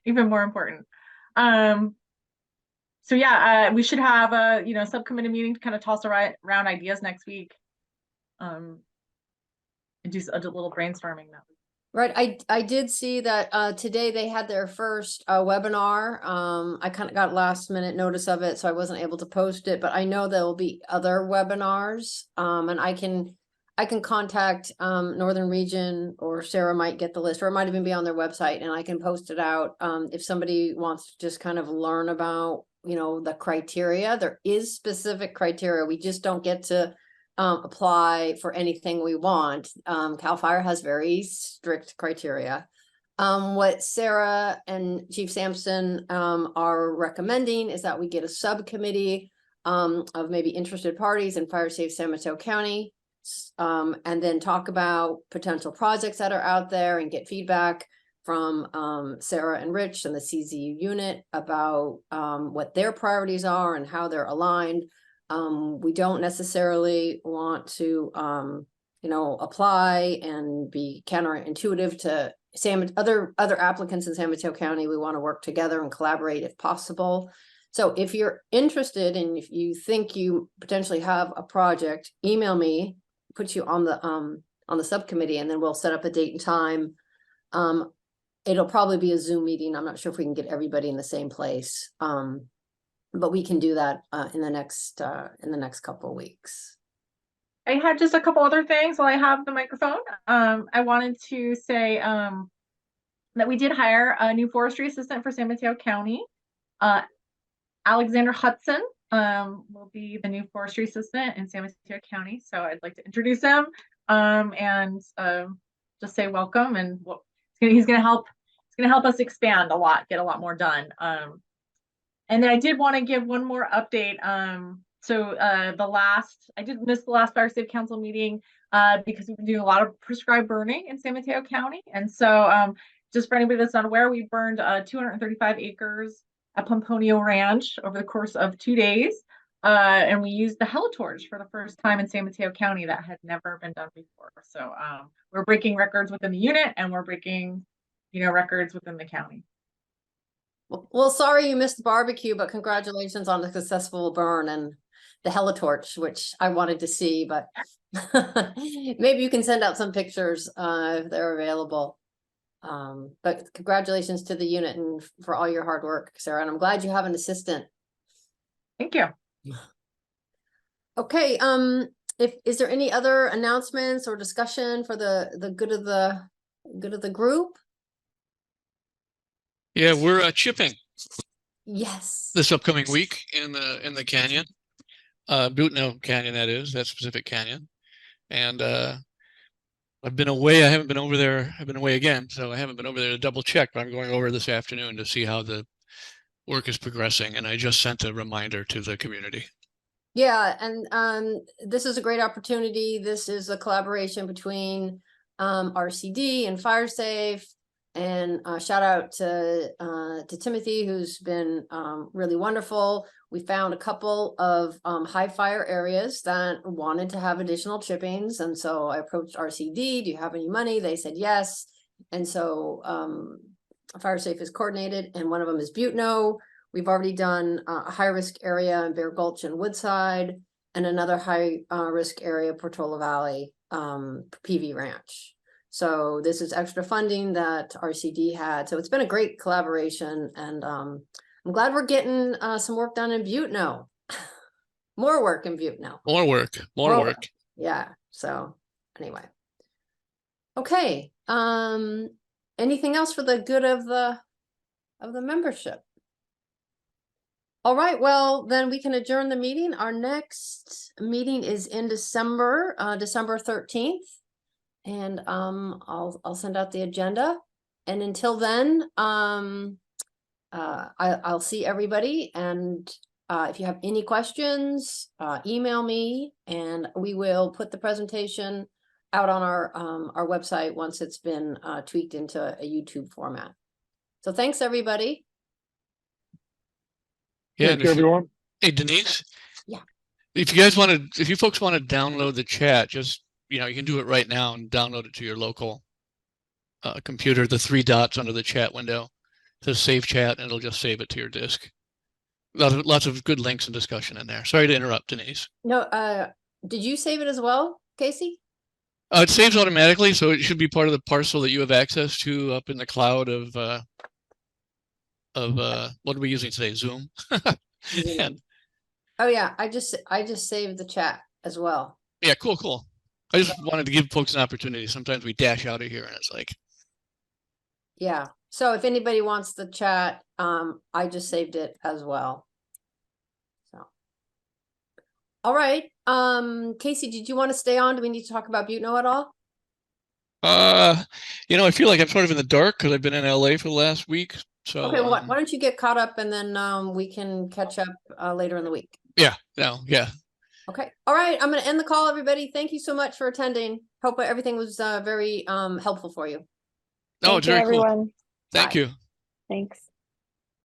Even more important. So yeah, we should have a subcommittee meeting to kind of toss around ideas next week. And do a little brainstorming now. Right, I did see that today they had their first webinar. I kind of got last minute notice of it, so I wasn't able to post it, but I know there will be other webinars. And I can contact Northern Region, or Sarah might get the list, or it might even be on their website, and I can post it out. If somebody wants to just kind of learn about, you know, the criteria, there is specific criteria. We just don't get to apply for anything we want. CAL FIRE has very strict criteria. What Sarah and Chief Sampson are recommending is that we get a subcommittee of maybe interested parties in Fire Safe San Mateo County, and then talk about potential projects that are out there and get feedback from Sarah and Rich and the CZU unit about what their priorities are and how they're aligned. We don't necessarily want to, you know, apply and be counterintuitive to other applicants in San Mateo County. We want to work together and collaborate if possible. So if you're interested and if you think you potentially have a project, email me, put you on the subcommittee, and then we'll set up a date and time. It'll probably be a Zoom meeting. I'm not sure if we can get everybody in the same place. But we can do that in the next couple of weeks. I had just a couple other things while I have the microphone. I wanted to say that we did hire a new forestry assistant for San Mateo County. Alexander Hudson will be the new forestry assistant in San Mateo County. So I'd like to introduce him and just say welcome. And he's going to help us expand a lot, get a lot more done. And then I did want to give one more update. So I did miss the last Fire Safe Council meeting because we've been doing a lot of prescribed burning in San Mateo County. And so just for anybody that's not aware, we burned 235 acres at Pomponio Ranch over the course of 2 days. And we used the helitorch for the first time in San Mateo County. That had never been done before. So we're breaking records within the unit, and we're breaking, records within the county. Well, sorry you missed the barbecue, but congratulations on the successful burn and the helitorch, which I wanted to see, but maybe you can send out some pictures if they're available. But congratulations to the unit and for all your hard work, Sarah, and I'm glad you have an assistant. Thank you. Okay, is there any other announcements or discussion for the good of the group? Yeah, we're chipping Yes. this upcoming week in the canyon, Butno Canyon, that specific canyon. And I've been away. I haven't been over there. I've been away again, so I haven't been over there to double check. But I'm going over this afternoon to see how the work is progressing, and I just sent a reminder to the community. Yeah, and this is a great opportunity. This is a collaboration between RCD and FireSafe. And shout out to Timothy, who's been really wonderful. We found a couple of high fire areas that wanted to have additional chippings. And so I approached RCD, do you have any money? They said yes. And so FireSafe is coordinated, and one of them is Butno. We've already done a high risk area in Bear Gulch and Woodside, and another high risk area, Portola Valley, PV Ranch. So this is extra funding that RCD had. So it's been a great collaboration, and I'm glad we're getting some work done in Butno. More work in Butno. More work, more work. Yeah. So anyway. Okay. Anything else for the good of the membership? All right, well, then we can adjourn the meeting. Our next meeting is in December, December 13th. And I'll send out the agenda. And until then, I'll see everybody. And if you have any questions, email me, and we will put the presentation out on our website once it's been tweaked into a YouTube format. So thanks, everybody. Yeah, Thank you, everyone. Hey, Denise. Yeah. If you folks want to download the chat, just, you can do it right now and download it to your local computer. The 3 dots under the chat window says save chat, and it'll just save it to your disk. Lots of good links and discussion in there. Sorry to interrupt, Denise. No, did you save it as well, Casey? It saves automatically, so it should be part of the parcel that you have access to up in the cloud of what are we using today? Zoom. And, Oh yeah, I just saved the chat as well. yeah, cool. I just wanted to give folks an opportunity. Sometimes we dash out of here and it's like. Yeah. So if anybody wants the chat, I just saved it as well. So. All right. Casey, did you want to stay on? Do we need to talk about Butno at all? I feel like I'm sort of in the dark because I've been in LA for the last week. So okay, why don't you get caught up, and then we can catch up later in the week. Yeah. Okay. All right. I'm going to end the call, everybody. Thank you so much for attending. Hope everything was very helpful for you. Oh, it's very cool. Thank you. Thanks.